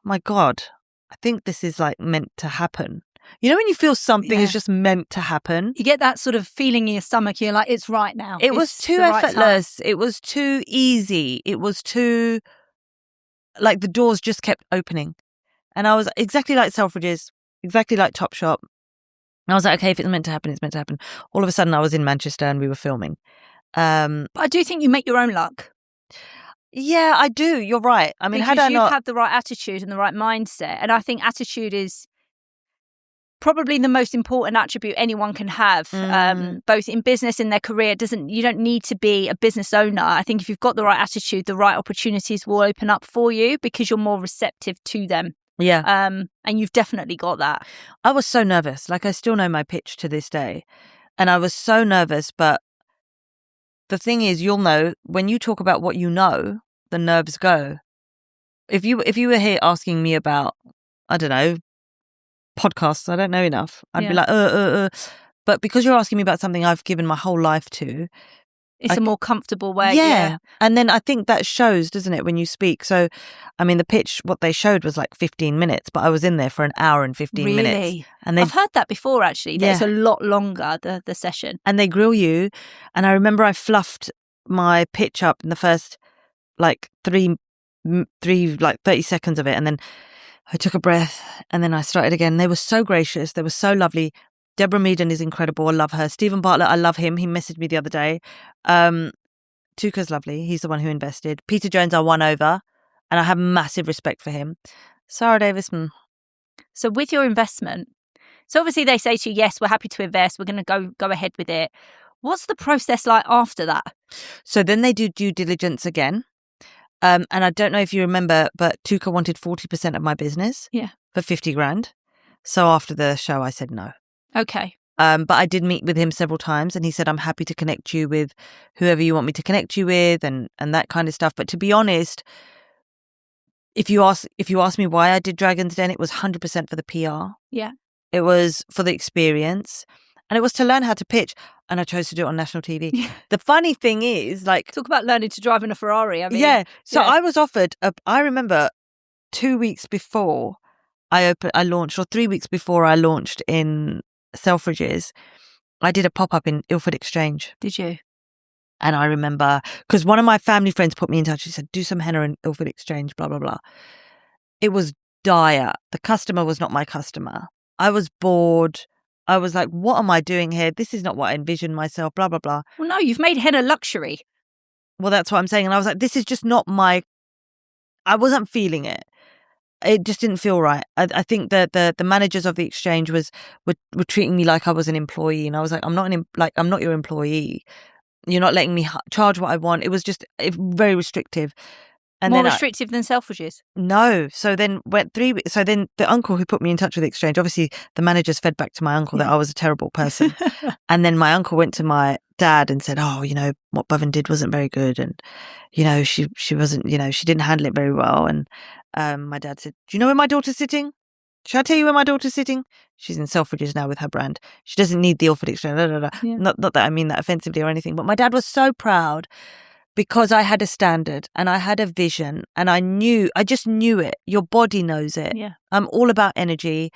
my God, I think this is like meant to happen. When you feel something is just meant to happen. You get that sort of feeling in your stomach. You're like, it's right now. It was too effortless. It was too easy. It was too, like, the doors just kept opening. And I was exactly like Selfridges, exactly like Topshop. And I was like, okay, if it's meant to happen, it's meant to happen. All of a sudden I was in Manchester and we were filming. But I do think you make your own luck. Yeah, I do. You're right. I mean, because you've had the right attitude and the right mindset. And I think attitude is probably the most important attribute anyone can have, both in business, in their career. You don't need to be a business owner. I think if you've got the right attitude, the right opportunities will open up for you because you're more receptive to them. Yeah. And you've definitely got that. I was so nervous. Like, I still know my pitch to this day. And I was so nervous. But the thing is, you'll know when you talk about what you know, the nerves go. If you were here asking me about, I don't know, podcasts, I don't know enough, I'd be like, But because you're asking me about something I've given my whole life to, it's a more comfortable way. Yeah. And then I think that shows, doesn't it, when you speak? So, I mean, the pitch, what they showed was like 15 minutes, but I was in there for an hour and 15 minutes. And I've heard that before, actually. It's a lot longer, the session. And they grill you. And I remember I fluffed my pitch up in the first like 30 seconds of it. And then I took a breath, and then I started again. They were so gracious. They were so lovely. Deborah Meaden is incredible. I love her. Stephen Bartlett, I love him. He messaged me the other day. Tuka's lovely. He's the one who invested. Peter Jones, I won over, and I have massive respect for him. Sarah Davis. So with your investment, so obviously they say to you, yes, we're happy to invest. We're going to go ahead with it. What's the process like after that? So then they do due diligence again. And I don't know if you remember, but Tuka wanted 40% of my business for 50 grand. So after the show, I said no. Okay. But I did meet with him several times, and he said, I'm happy to connect you with whoever you want me to connect you with, and that kind of stuff. But to be honest, if you ask me why I did Dragon's Den, it was 100% for the PR. Yeah. It was for the experience, and it was to learn how to pitch. And I chose to do it on national TV. Yeah. The funny thing is, like, talk about learning to drive in a Ferrari. I mean, So I was offered. I remember 2 weeks before I launched, or 3 weeks before I launched in Selfridges, I did a pop-up in Ilford Exchange. Did you? And I remember, because one of my family friends put me in touch. She said, do some henna in Ilford Exchange, blah, blah, blah. It was dire. The customer was not my customer. I was bored. I was like, what am I doing here? This is not what I envisioned myself, blah, blah, blah. Well, no, you've made henna luxury. Well, that's what I'm saying. And I was like, this is just not I wasn't feeling it. It just didn't feel right. I think that the managers of the exchange were treating me like I was an employee. And I was like, I'm not your employee. You're not letting me charge what I want. It was just very restrictive. And more restrictive than Selfridges? No. So then so then the uncle who put me in touch with the exchange, obviously the managers fed back to my uncle that I was a terrible person. And then my uncle went to my dad and said, oh, what Pavan did wasn't very good. And, she wasn't, she didn't handle it very well. And my dad said, do you know where my daughter's sitting? Should I tell you where my daughter's sitting? She's in Selfridges now with her brand. She doesn't need the Ilford exchange. Blah, blah, blah. Yeah. Not that I mean that offensively or anything, but my dad was so proud because I had a standard and I had a vision and I just knew it. Your body knows it. Yeah. I'm all about energy.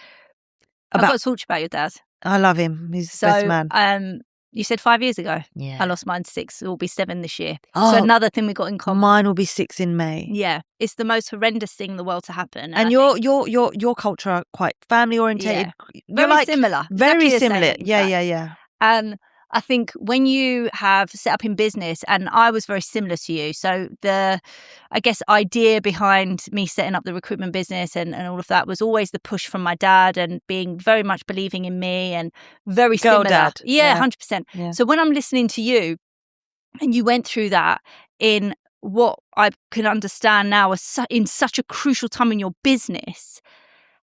I've got to talk to you about your dad. I love him. He's the best man. You said 5 years ago. Yeah. I lost mine 6. It will be 7 this year. Oh, so another thing we got in common. Mine will be 6 in May. Yeah. It's the most horrendous thing in the world to happen. And your culture are quite family orientated. Yeah. Very similar. Very exactly similar. Yeah. And I think when you have set up in business, and I was very similar to you, so I guess idea behind me setting up the recruitment business and all of that was always the push from my dad and being very much believing in me and very Girl similar. Dad. Yeah, 100%. Yeah. So when I'm listening to you and you went through that in what I can understand now is in such a crucial time in your business,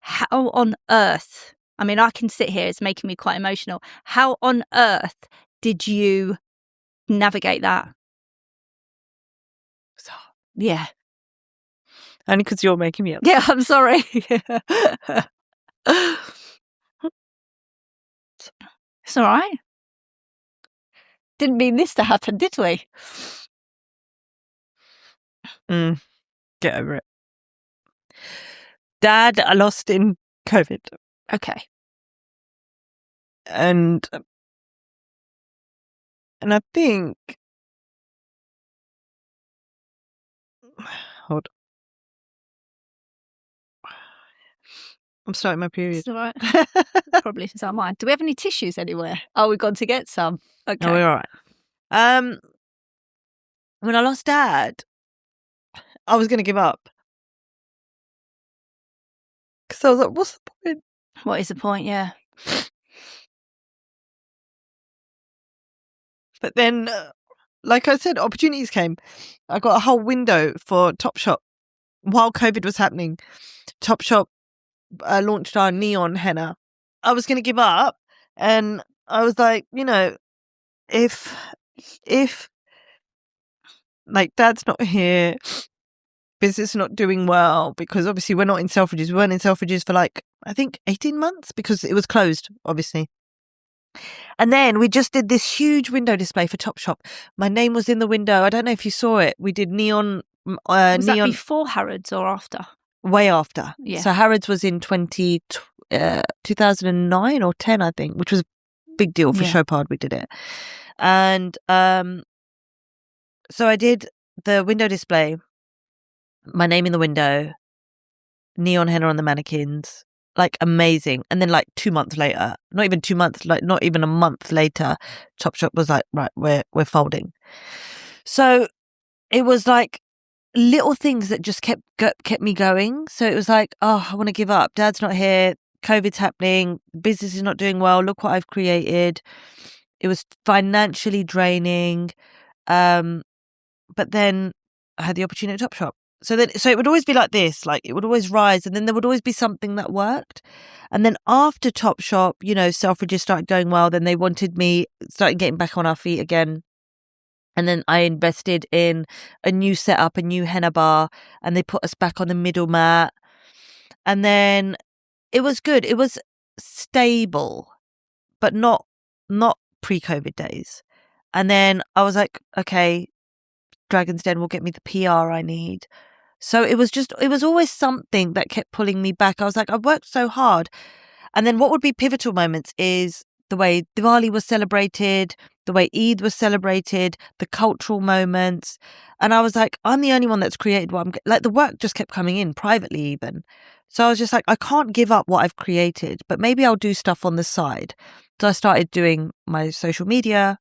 how on earth, I mean, I can sit here, it's making me quite emotional. How on earth did you navigate that? Yeah. Only because you're making me up. Yeah, I'm sorry. It's all right. Didn't mean this to happen, did we? Get over it. Dad, I lost in COVID. Okay. And I think, hold on. I'm starting my period. It's all right. Probably since I'm mine. Do we have any tissues anywhere? Oh, we've gone to get some. Okay. No, we're all right. When I lost Dad, I was going to give up. Because I was like, what's the point? What is the point? Yeah. But then, like I said, opportunities came. I got a whole window for Topshop while COVID was happening. Topshop launched our neon henna. I was going to give up, and I was like, if like Dad's not here, business is not doing well, because obviously we're not in Selfridges. We weren't in Selfridges for I think 18 months because it was closed, obviously. And then we just did this huge window display for Topshop. My name was in the window. I don't know if you saw it. We did neon. Was that before Harrods or after? Way after. Yeah. So Harrods was in 2009 or 10, I think, which was a big deal for Chopard. We did it. And so I did the window display, my name in the window, neon henna on the mannequins. Amazing. And then 2 months later, not even 2 months, not even a month later, Topshop was like, right, we're folding. So it was little things that just kept me going. So it was I want to give up. Dad's not here. COVID's happening. Business is not doing well. Look what I've created. It was financially draining. But then I had the opportunity at Topshop. So it would always be like this, it would always rise, and then there would always be something that worked. And then after Topshop, Selfridges started going well. Then they wanted me, started getting back on our feet again. And then I invested in a new setup, a new henna bar, and they put us back on the middle mat. And then it was good. It was stable, but not pre-COVID days. And then I was like, okay, Dragon's Den will get me the PR I need. So it was always something that kept pulling me back. I was like, I've worked so hard. And then what would be pivotal moments is the way Diwali was celebrated, the way Eid was celebrated, the cultural moments. And I was like, I'm the only one that's created what I'm the work just kept coming in privately even. So I was just like, I can't give up what I've created, but maybe I'll do stuff on the side. So I started doing my social media,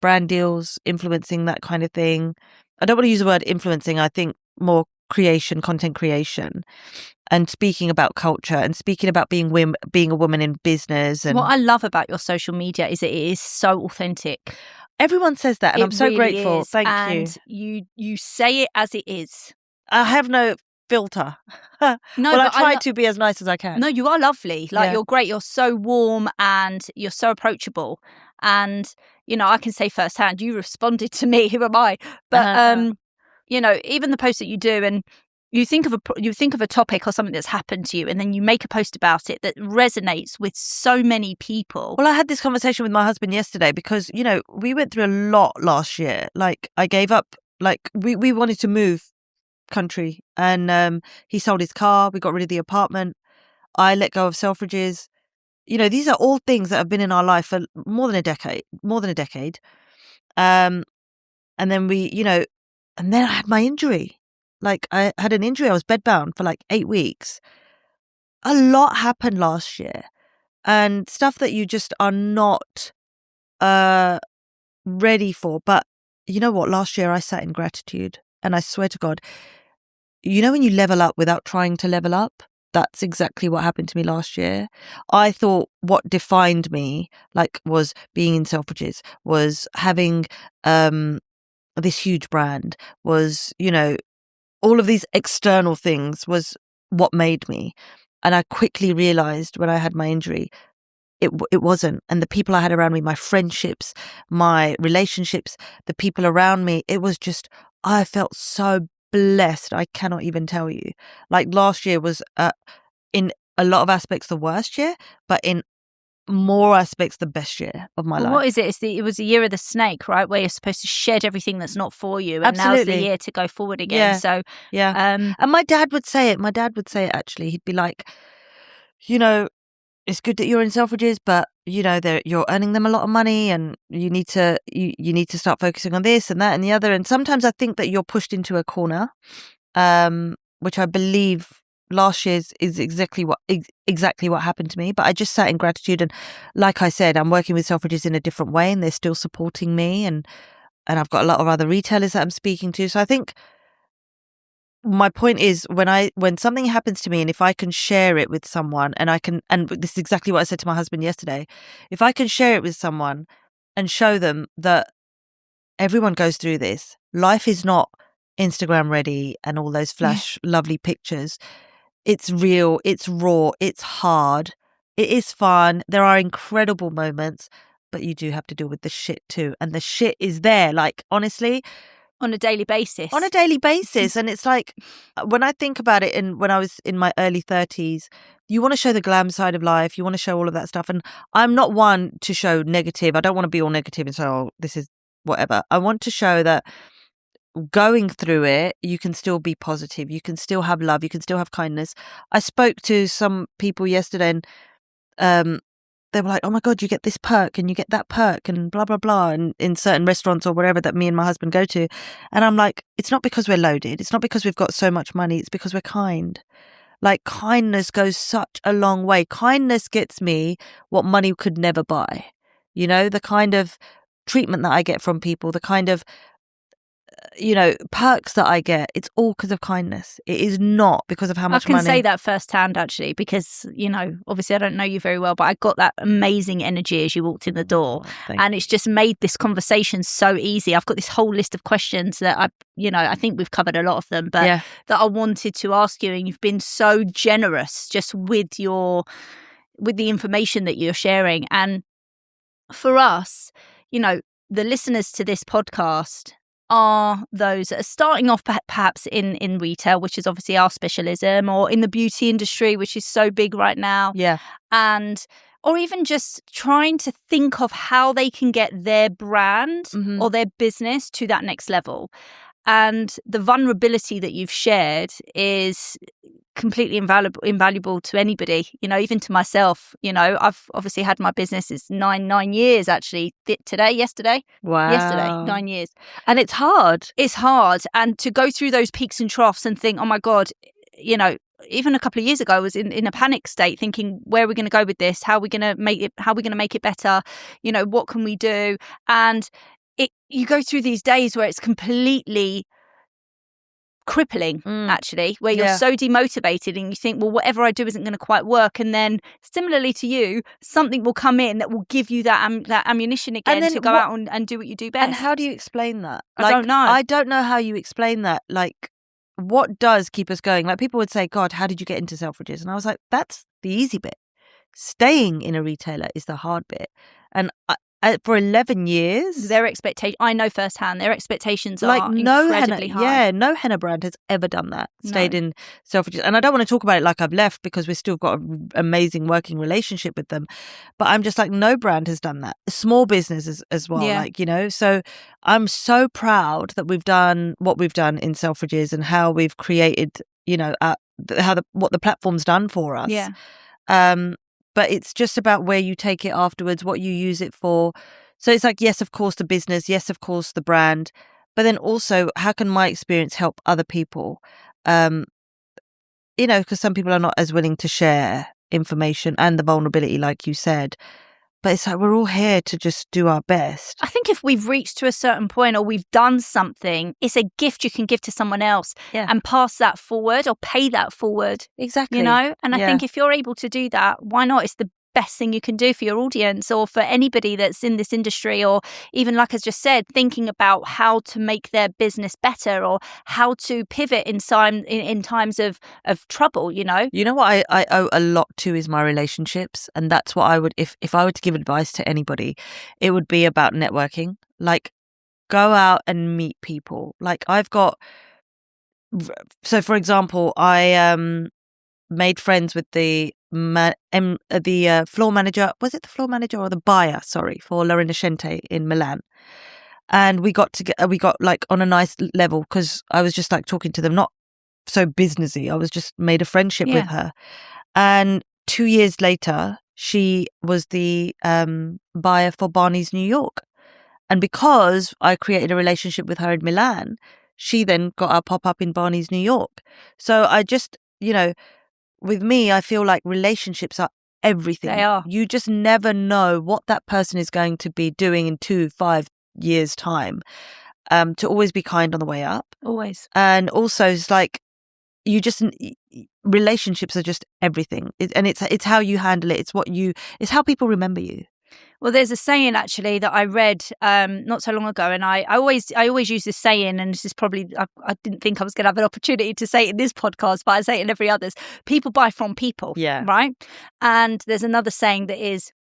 brand deals, influencing, that kind of thing. I don't want to use the word influencing. I think more creation, content creation, and speaking about culture and speaking about being a woman in business. And what I love about your social media is that it is so authentic. Everyone says that, and I'm so really grateful. Is. Thank and you. You say it as it is. I have no filter. No, well, I try to be as nice as I can. No, you are lovely. Like, you're great. You're so warm and you're so approachable. And, you know, I can say firsthand, you responded to me. Who am I? But, you know, even the posts that you do, and you think of a topic or something that's happened to you, and then you make a post about it that resonates with so many people. Well, I had this conversation with my husband yesterday because, you know, we went through a lot last year. Like, I gave up, like, we wanted to move country, and he sold his car. We got rid of the apartment. I let go of Selfridges. You know, these are all things that have been in our life for more than a decade. And then and then I had my injury. Like, I had an injury. I was bedbound for like 8 weeks. A lot happened last year, and stuff that you just are not ready for. But you know what? Last year I sat in gratitude, and I swear to God, you know, when you level up without trying to level up, that's exactly what happened to me last year. I thought what defined me, like, was being in Selfridges, was having this huge brand, was, you know, all of these external things was what made me. And I quickly realized when I had my injury, it wasn't. And the people I had around me, my friendships, my relationships, the people around me, it was just, I felt so blessed. I cannot even tell you. Like, last year was in a lot of aspects the worst year, but in more aspects the best year of my life. What is it? It was the year of the snake, right? Where you're supposed to shed everything that's not for you, and Absolutely. now's the year to go forward again. Yeah. So and my dad would say it. Actually, he'd be like, you know, it's good that you're in Selfridges, but you know, you're earning them a lot of money, and you need to start focusing on this and that and the other. And sometimes I think that you're pushed into a corner, which I believe last year's is exactly what happened to me. But I just sat in gratitude, and like I said, I'm working with Selfridges in a different way, and they're still supporting me, and I've got a lot of other retailers that I'm speaking to. So I think my point is, when something happens to me, and if I can share it with someone, and this is exactly what I said to my husband yesterday, if I can share it with someone and show them that everyone goes through this, life is not Instagram ready and all those flash lovely pictures. It's real, it's raw, it's hard, it is fun, there are incredible moments, but you do have to deal with the shit too, and the shit is there, like, honestly, on a daily basis. And it's like, when I think about it, and when I was in my early 30s, you want to show the glam side of life, you want to show all of that stuff, and I'm not one to show negative. I don't want to be all negative and say, oh, this is whatever. I want to show that going through it, you can still be positive, you can still have love, you can still have kindness. I spoke to some people yesterday, and they were like, oh my God, you get this perk and you get that perk and blah, blah, blah, and in certain restaurants or whatever that me and my husband go to. And I'm like, it's not because we're loaded. It's not because we've got so much money. It's because we're kind. Like, kindness goes such a long way. Kindness gets me what money could never buy. You know, the kind of treatment that I get from people, the kind of, you know, perks that I get, it's all because of kindness. It is not because of how much money. I can say that firsthand, actually, because, you know, obviously I don't know you very well, but I got that amazing energy as you walked in the door. And it's just made this conversation so easy. I've got this whole list of questions that I think we've covered a lot of them, but that I wanted to ask you, and you've been so generous just with the information that you're sharing. And for us, you know, the listeners to this podcast are those that are starting off perhaps in retail, which is obviously our specialism, or in the beauty industry, which is so big right now. Yeah. Or even just trying to think of how they can get their brand or their business to that next level. And the vulnerability that you've shared is completely invaluable to anybody, you know, even to myself. You know, I've obviously had my business, it's nine years actually, yesterday. Wow. Yesterday, 9 years. And it's hard. It's hard. And to go through those peaks and troughs and think, oh my God, you know, even a couple of years ago, I was in a panic state thinking, where are we going to go with this? How are we going to make it better? What can we do? And you go through these days where it's completely crippling, actually, where you're so demotivated and you think, well, whatever I do isn't going to quite work. And then similarly to you, something will come in that will give you that ammunition again to go out and do what you do best. And how do you explain that? I don't know. I don't know how you explain that. Like, what does keep us going? Like, people would say, God, how did you get into Selfridges? And I was like, that's the easy bit. Staying in a retailer is the hard bit. And for 11 years, their expectation, I know firsthand, their expectations are incredibly high. Yeah, no henna brand has ever done that. Stayed in Selfridges. And I don't want to talk about it like I've left, because we've still got an amazing working relationship with them. But I'm just like, no brand has done that. Small businesses as well, So I'm so proud that we've done what we've done in Selfridges and how we've created, what the platform's done for us. Yeah. But it's just about where you take it afterwards, what you use it for. So it's like, yes, of course, the business. Yes, of course, the brand. But then also, how can my experience help other people? Because some people are not as willing to share information and the vulnerability, like you said. But it's like, we're all here to just do our best. I think if we've reached to a certain point or we've done something, it's a gift you can give to someone else and pass that forward or pay that forward. Exactly. And I think if you're able to do that, why not? It's the best thing you can do for your audience or for anybody that's in this industry, or even, like I just said, thinking about how to make their business better or how to pivot in times of trouble. You know what I owe a lot to is my relationships, and that's what I would, if I were to give advice to anybody, it would be about networking. Like, go out and meet people. Like, for example, I made friends with the floor manager. Was it the floor manager or the buyer? Sorry, for La Rinascente in Milan. And we got like on a nice level, because I was just like talking to them, not so businessy. I was just made a friendship with her. And 2 years later, she was the buyer for Barney's New York. And because I created a relationship with her in Milan, she then got our pop-up in Barney's New York. So I just, with me, I feel like relationships are everything. They are. You just never know what that person is going to be doing in 2-5 years' time. To always be kind on the way up. Always. And also, it's like, relationships are just everything. It's how you handle it. It's how people remember you. Well, there's a saying actually that I read not so long ago, and I always use this saying, and this is probably, I didn't think I was going to have an opportunity to say it in this podcast, but I say it in every others. People buy from people, right? And there's another saying that is,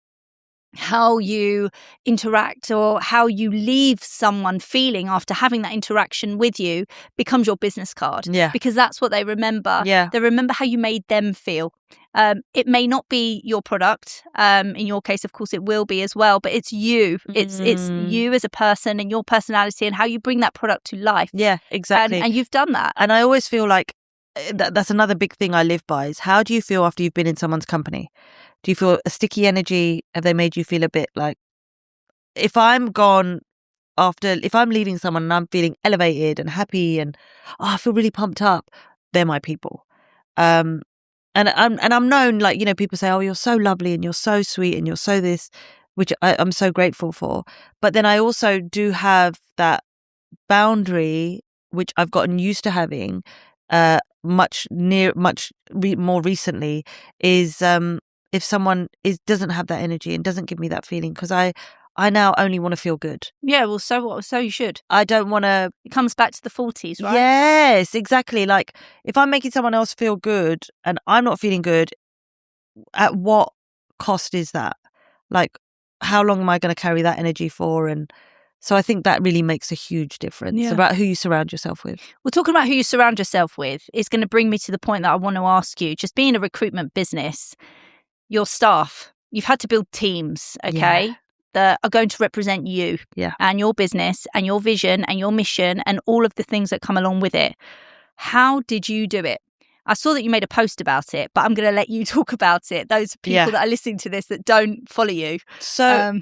how you interact or how you leave someone feeling after having that interaction with you becomes your business card. Yeah. Because that's what they remember. Yeah. They remember how you made them feel. It may not be your product. In your case, of course, it will be as well, but it's you. It's you as a person and your personality and how you bring that product to life. Yeah, exactly. And you've done that. And I always feel like that's another big thing I live by, is how do you feel after you've been in someone's company? Do you feel a sticky energy? Have they made you feel a bit like, if I'm leaving someone and I'm feeling elevated and happy and I feel really pumped up, they're my people. And I'm known, like, people say, oh, you're so lovely and you're so sweet and you're so this, which I'm so grateful for. But then I also do have that boundary, which I've gotten used to having much more recently, is if someone doesn't have that energy and doesn't give me that feeling, because I now only want to feel good. Yeah, well, so what? So you should. I don't want to. It comes back to the 40s, right? Yes, exactly. Like, if I'm making someone else feel good and I'm not feeling good, at what cost is that? Like, how long am I going to carry that energy for? And so I think that really makes a huge difference about who you surround yourself with. Well, talking about who you surround yourself with is going to bring me to the point that I want to ask you. Just being a recruitment business, your staff, you've had to build teams, okay, that are going to represent you and your business and your vision and your mission and all of the things that come along with it. How did you do it? I saw that you made a post about it, but I'm going to let you talk about it. Those people that are listening to this that don't follow you. So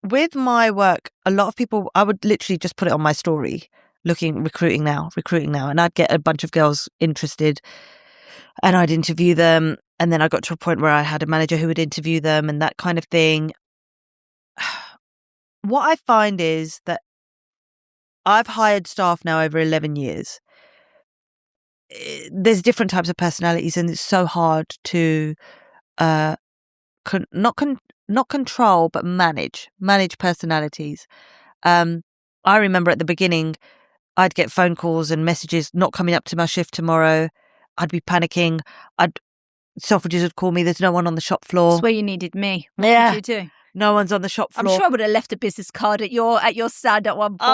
with my work, a lot of people, I would literally just put it on my story, recruiting now. And I'd get a bunch of girls interested. and I'd interview them. And then I got to a point where I had a manager who would interview them and that kind of thing. What I find is that I've hired staff now over 11 years. There's different types of personalities, and it's so hard to not control, but manage personalities. I remember at the beginning, I'd get phone calls and messages not coming up to my shift tomorrow. I'd be panicking. Selfridges would call me. There's no one on the shop floor. That's where you needed me. What did you do? No one's on the shop floor. I'm sure I would have left a business card at your stand at one point. Oh,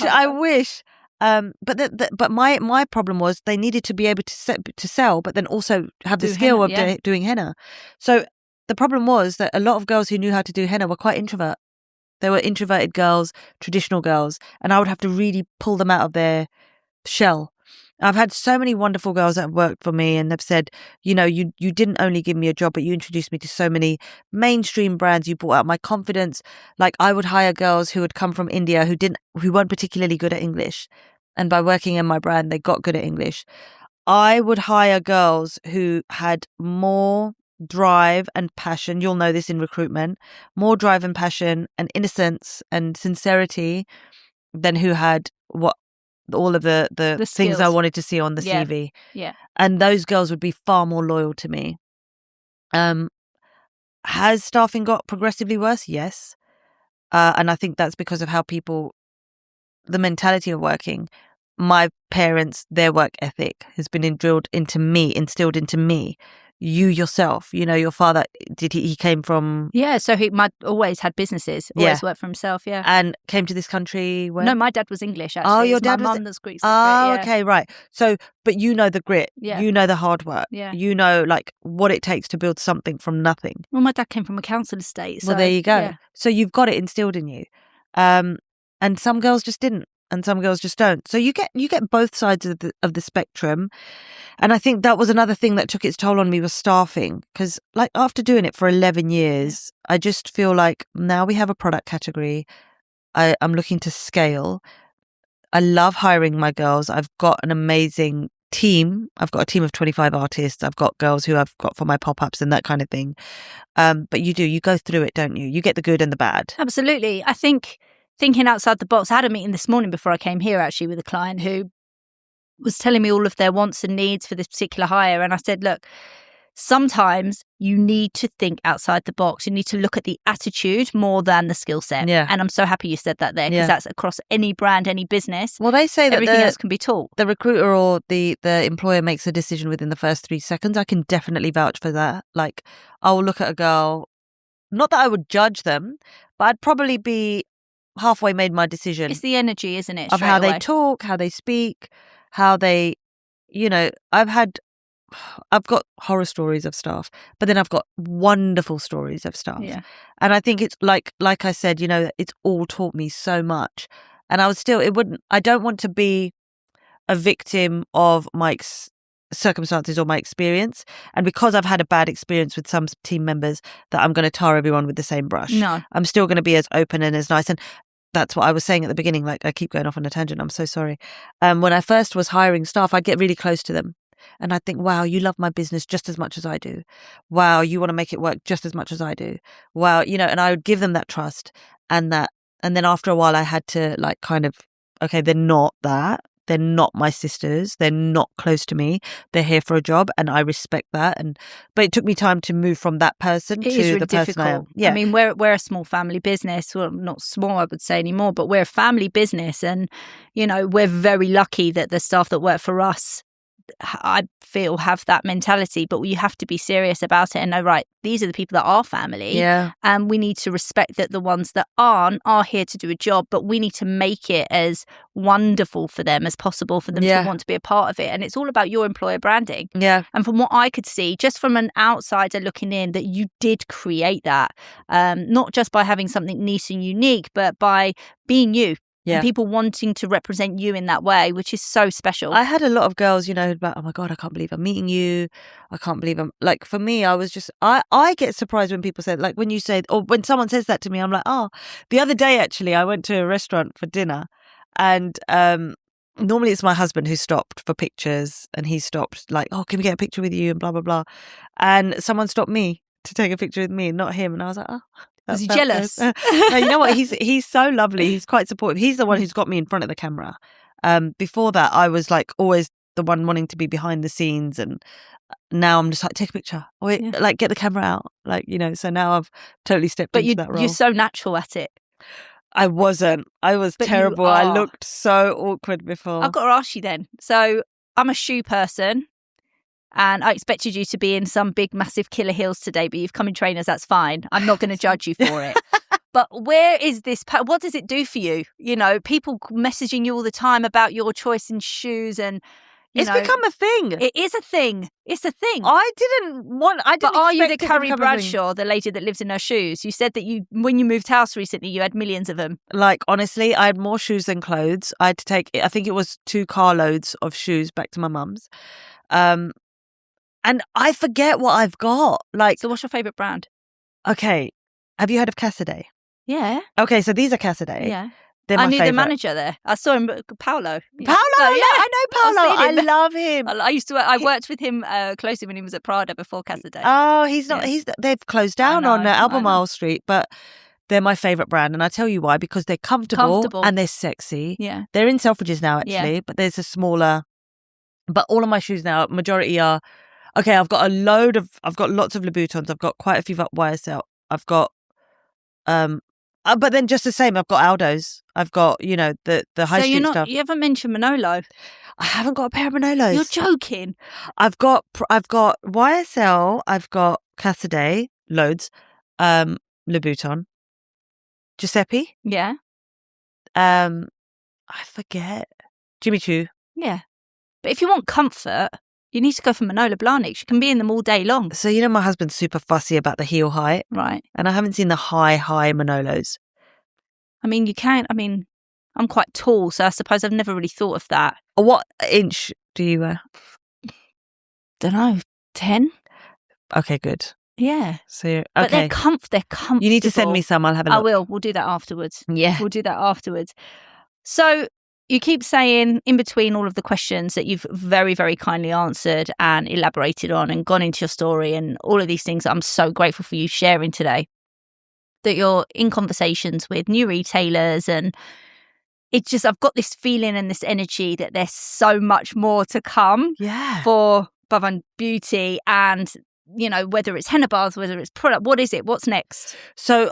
I wish. But my problem was they needed to be able to sell, but then also have the skill of doing henna. So the problem was that a lot of girls who knew how to do henna were quite introvert. They were introverted girls, traditional girls, and I would have to really pull them out of their shell. I've had so many wonderful girls that have worked for me and have said, you didn't only give me a job, but you introduced me to so many mainstream brands. You brought out my confidence. Like I would hire girls who had come from India who weren't particularly good at English. And by working in my brand, they got good at English. I would hire girls who had more drive and passion. You'll know this in recruitment, more drive and passion and innocence and sincerity than who had all of the things I wanted to see on the CV. Yeah. And those girls would be far more loyal to me. Has staffing got progressively worse? Yes. And I think that's because of how the mentality of working. My parents, their work ethic has been instilled into me. You yourself, your father, he came from... Yeah, so he always had businesses, always worked for himself, yeah. And came to this country when... No, my dad was English, actually. Oh, your dad was... My mum that's Greek. Okay, right. So, but you know the grit. Yeah. You know the hard work. Yeah. You know, like, what it takes to build something from nothing. Well, my dad came from a council estate, so... Well, there you go. Yeah. So you've got it instilled in you. And some girls just didn't, and some girls just don't. So you get both sides of the spectrum. And I think that was another thing that took its toll on me was staffing. Because like after doing it for 11 years, I just feel like now we have a product category. I'm looking to scale. I love hiring my girls. I've got an amazing team. I've got a team of 25 artists. I've got girls who I've got for my pop-ups and that kind of thing. But you go through it, don't you? You get the good and the bad. Absolutely. I think thinking outside the box, I had a meeting this morning before I came here actually with a client who was telling me all of their wants and needs for this particular hire. And I said, look, sometimes you need to think outside the box. You need to look at the attitude more than the skill set. Yeah. And I'm so happy you said that there because that's across any brand, any business. Well, they say that everything else can be taught. The recruiter or the employer makes a decision within the first 3 seconds. I can definitely vouch for that. Like, I will look at a girl, not that I would judge them, but I'd probably be halfway made my decision. It's the energy, isn't it? Of how they talk, how they speak, how they, I've got horror stories of staff, but then I've got wonderful stories of staff. Yeah. And I think it's like I said, it's all taught me so much. And I don't want to be a victim of my circumstances or my experience. And because I've had a bad experience with some team members, that I'm going to tar everyone with the same brush. No. I'm still going to be as open and as nice. And that's what I was saying at the beginning. Like, I keep going off on a tangent. I'm so sorry. When I first was hiring staff, I'd get really close to them. And I'd think, wow, you love my business just as much as I do. Wow, you want to make it work just as much as I do. Wow, and I would give them that trust and then after a while I had to like kind of, okay, they're not that. They're not my sisters. They're not close to me. They're here for a job, and I respect that. But it took me time to move from that person to really the person I am. Yeah. I mean, we're a small family business. Well, not small, I would say anymore, but we're a family business, and we're very lucky that the staff that work for us, I feel, have that mentality. But you have to be serious about it and know, right, these are the people that are family. Yeah. And we need to respect that the ones that aren't are here to do a job, but we need to make it as wonderful for them as possible for them to want to be a part of it. And it's all about your employer branding. Yeah. And from what I could see, just from an outsider looking in, that you did create that, not just by having something niche and unique, but by being you. Yeah. And people wanting to represent you in that way, which is so special. I had a lot of girls, about, oh my God, I can't believe I'm meeting you. I can't believe I'm, like, for me, I was just, I get surprised when people say, like, when you say, or when someone says that to me, I'm like, oh, the other day, actually, I went to a restaurant for dinner and normally it's my husband who stopped for pictures, and he stopped like, oh, can we get a picture with you and blah, blah, blah. And someone stopped me to take a picture with me, not him. And I was like, oh. Was he jealous? No, you know what? He's so lovely. He's quite supportive. He's the one who's got me in front of the camera. Before that, I was like always the one wanting to be behind the scenes, and now I'm just like, take a picture, or like get the camera out, like, you know. So now I've totally stepped into that role. You're so natural at it. I wasn't. I was terrible. I looked so awkward before. I've got to ask you then. So I'm a shoe person, and I expected you to be in some big, massive killer heels today, but you've come in trainers. That's fine. I'm not going to judge you for it. But where is this? What does it do for you? You know, people messaging you all the time about your choice in shoes, and it's become a thing. It is a thing. It's a thing. I didn't. But are you the Carrie Bradshaw, the lady that lives in her shoes? You said that when you moved house recently, you had millions of them. Like, honestly, I had more shoes than clothes. I had to take, I think it was 2 carloads of shoes back to my mum's. And I forget what I've got. Like, so what's your favourite brand? Okay. Have you heard of Cassidy? Yeah. Okay, so these are Cassidy. Yeah. I knew the manager there. I saw him, Paolo. Yeah, I know Paolo. I love him. I worked with him closely when he was at Prada before Cassidy. Oh, he's not. Yeah. They've closed down on Albemarle Street, but they're my favourite brand, and I tell you why, because they're comfortable and they're sexy. Yeah, they're in Selfridges now, actually, but there's a smaller. But all of my shoes now, majority are. Okay, I've got lots of Louboutins. I've got quite a few YSL. I've got but then just the same, I've got Aldos. I've got, you know, the high street stuff. You haven't mentioned Manolo. I haven't got a pair of Manolos. You're joking. I've got YSL. I've got Cassidy, loads. Louboutin, Giuseppe. Yeah. I forget. Jimmy Choo. Yeah, but if you want comfort, you need to go for Manolo Blahniks. You can be in them all day long. So, you know, my husband's super fussy about the heel height. Right. And I haven't seen the high Manolos. I mean, you can. I mean, I'm quite tall, so I suppose I've never really thought of that. What inch do you wear? Don't know, 10? Okay, good. Yeah. So, okay. But they're comfortable. You need to send me some. I'll have a look. I will. We'll do that afterwards. Yeah. We'll do that afterwards. So, you keep saying in between all of the questions that you've very, very kindly answered and elaborated on and gone into your story and all of these things that I'm so grateful for you sharing today, that you're in conversations with new retailers, and it's just, I've got this feeling and this energy that there's so much more to come for Pavan Beauty, and, you know, whether it's henna bars, whether it's product, what is it? What's next? So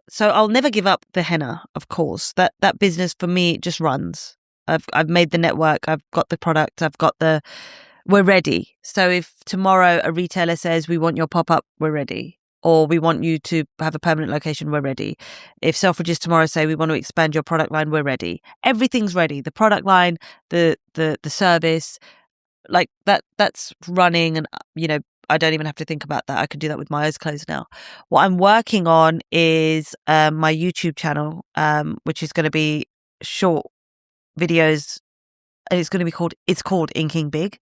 So I'll never give up the henna, of course. That business for me just runs. I've made the network. I've got the product. We're ready. So if tomorrow a retailer says, we want your pop-up, we're ready. Or we want you to have a permanent location, we're ready. If Selfridges tomorrow say, we want to expand your product line, we're ready. Everything's ready. The product line, the service, like that's running, and, you know, I don't even have to think about that. I can do that with my eyes closed now. What I'm working on is my YouTube channel, which is going to be short videos, and it's called Inking Big,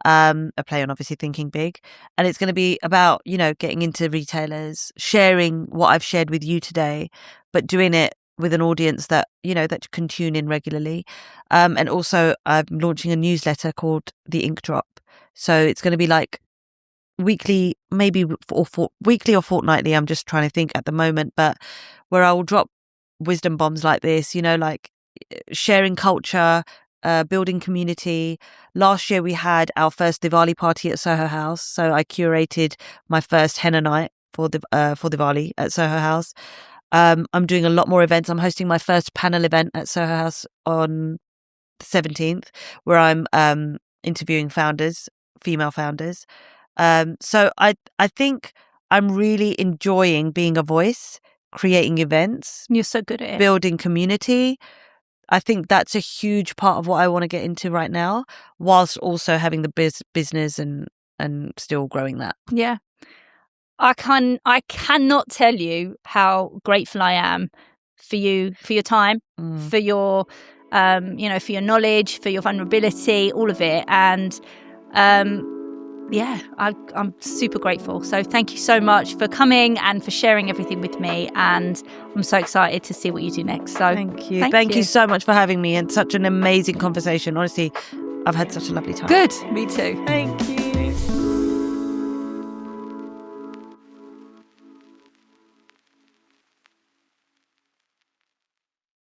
a play on obviously thinking big, and it's going to be about, you know, getting into retailers, sharing what I've shared with you today, but doing it with an audience that, you know, that can tune in regularly. And also I'm launching a newsletter called The Ink Drop. So it's going to be like weekly, maybe weekly or fortnightly. I'm just trying to think at the moment, but where I will drop wisdom bombs like this, you know, like sharing culture, building community. Last year we had our first Diwali party at Soho House, so I curated my first henna night for Diwali at Soho House. I'm doing a lot more events. I'm hosting my first panel event at Soho House on the 17th, where I'm interviewing female founders. So I think I'm really enjoying being a voice, creating events. You're so good at it. Building community. I think that's a huge part of what I want to get into right now, whilst also having the business and still growing that. Yeah. I cannot tell you how grateful I am for you, for your time, for your, for your knowledge, for your vulnerability, all of it. And yeah, I'm super grateful. So thank you so much for coming and for sharing everything with me. And I'm so excited to see what you do next. So thank you. Thank you so much for having me, and such an amazing conversation. Honestly, I've had such a lovely time. Good. Me too. Thank you.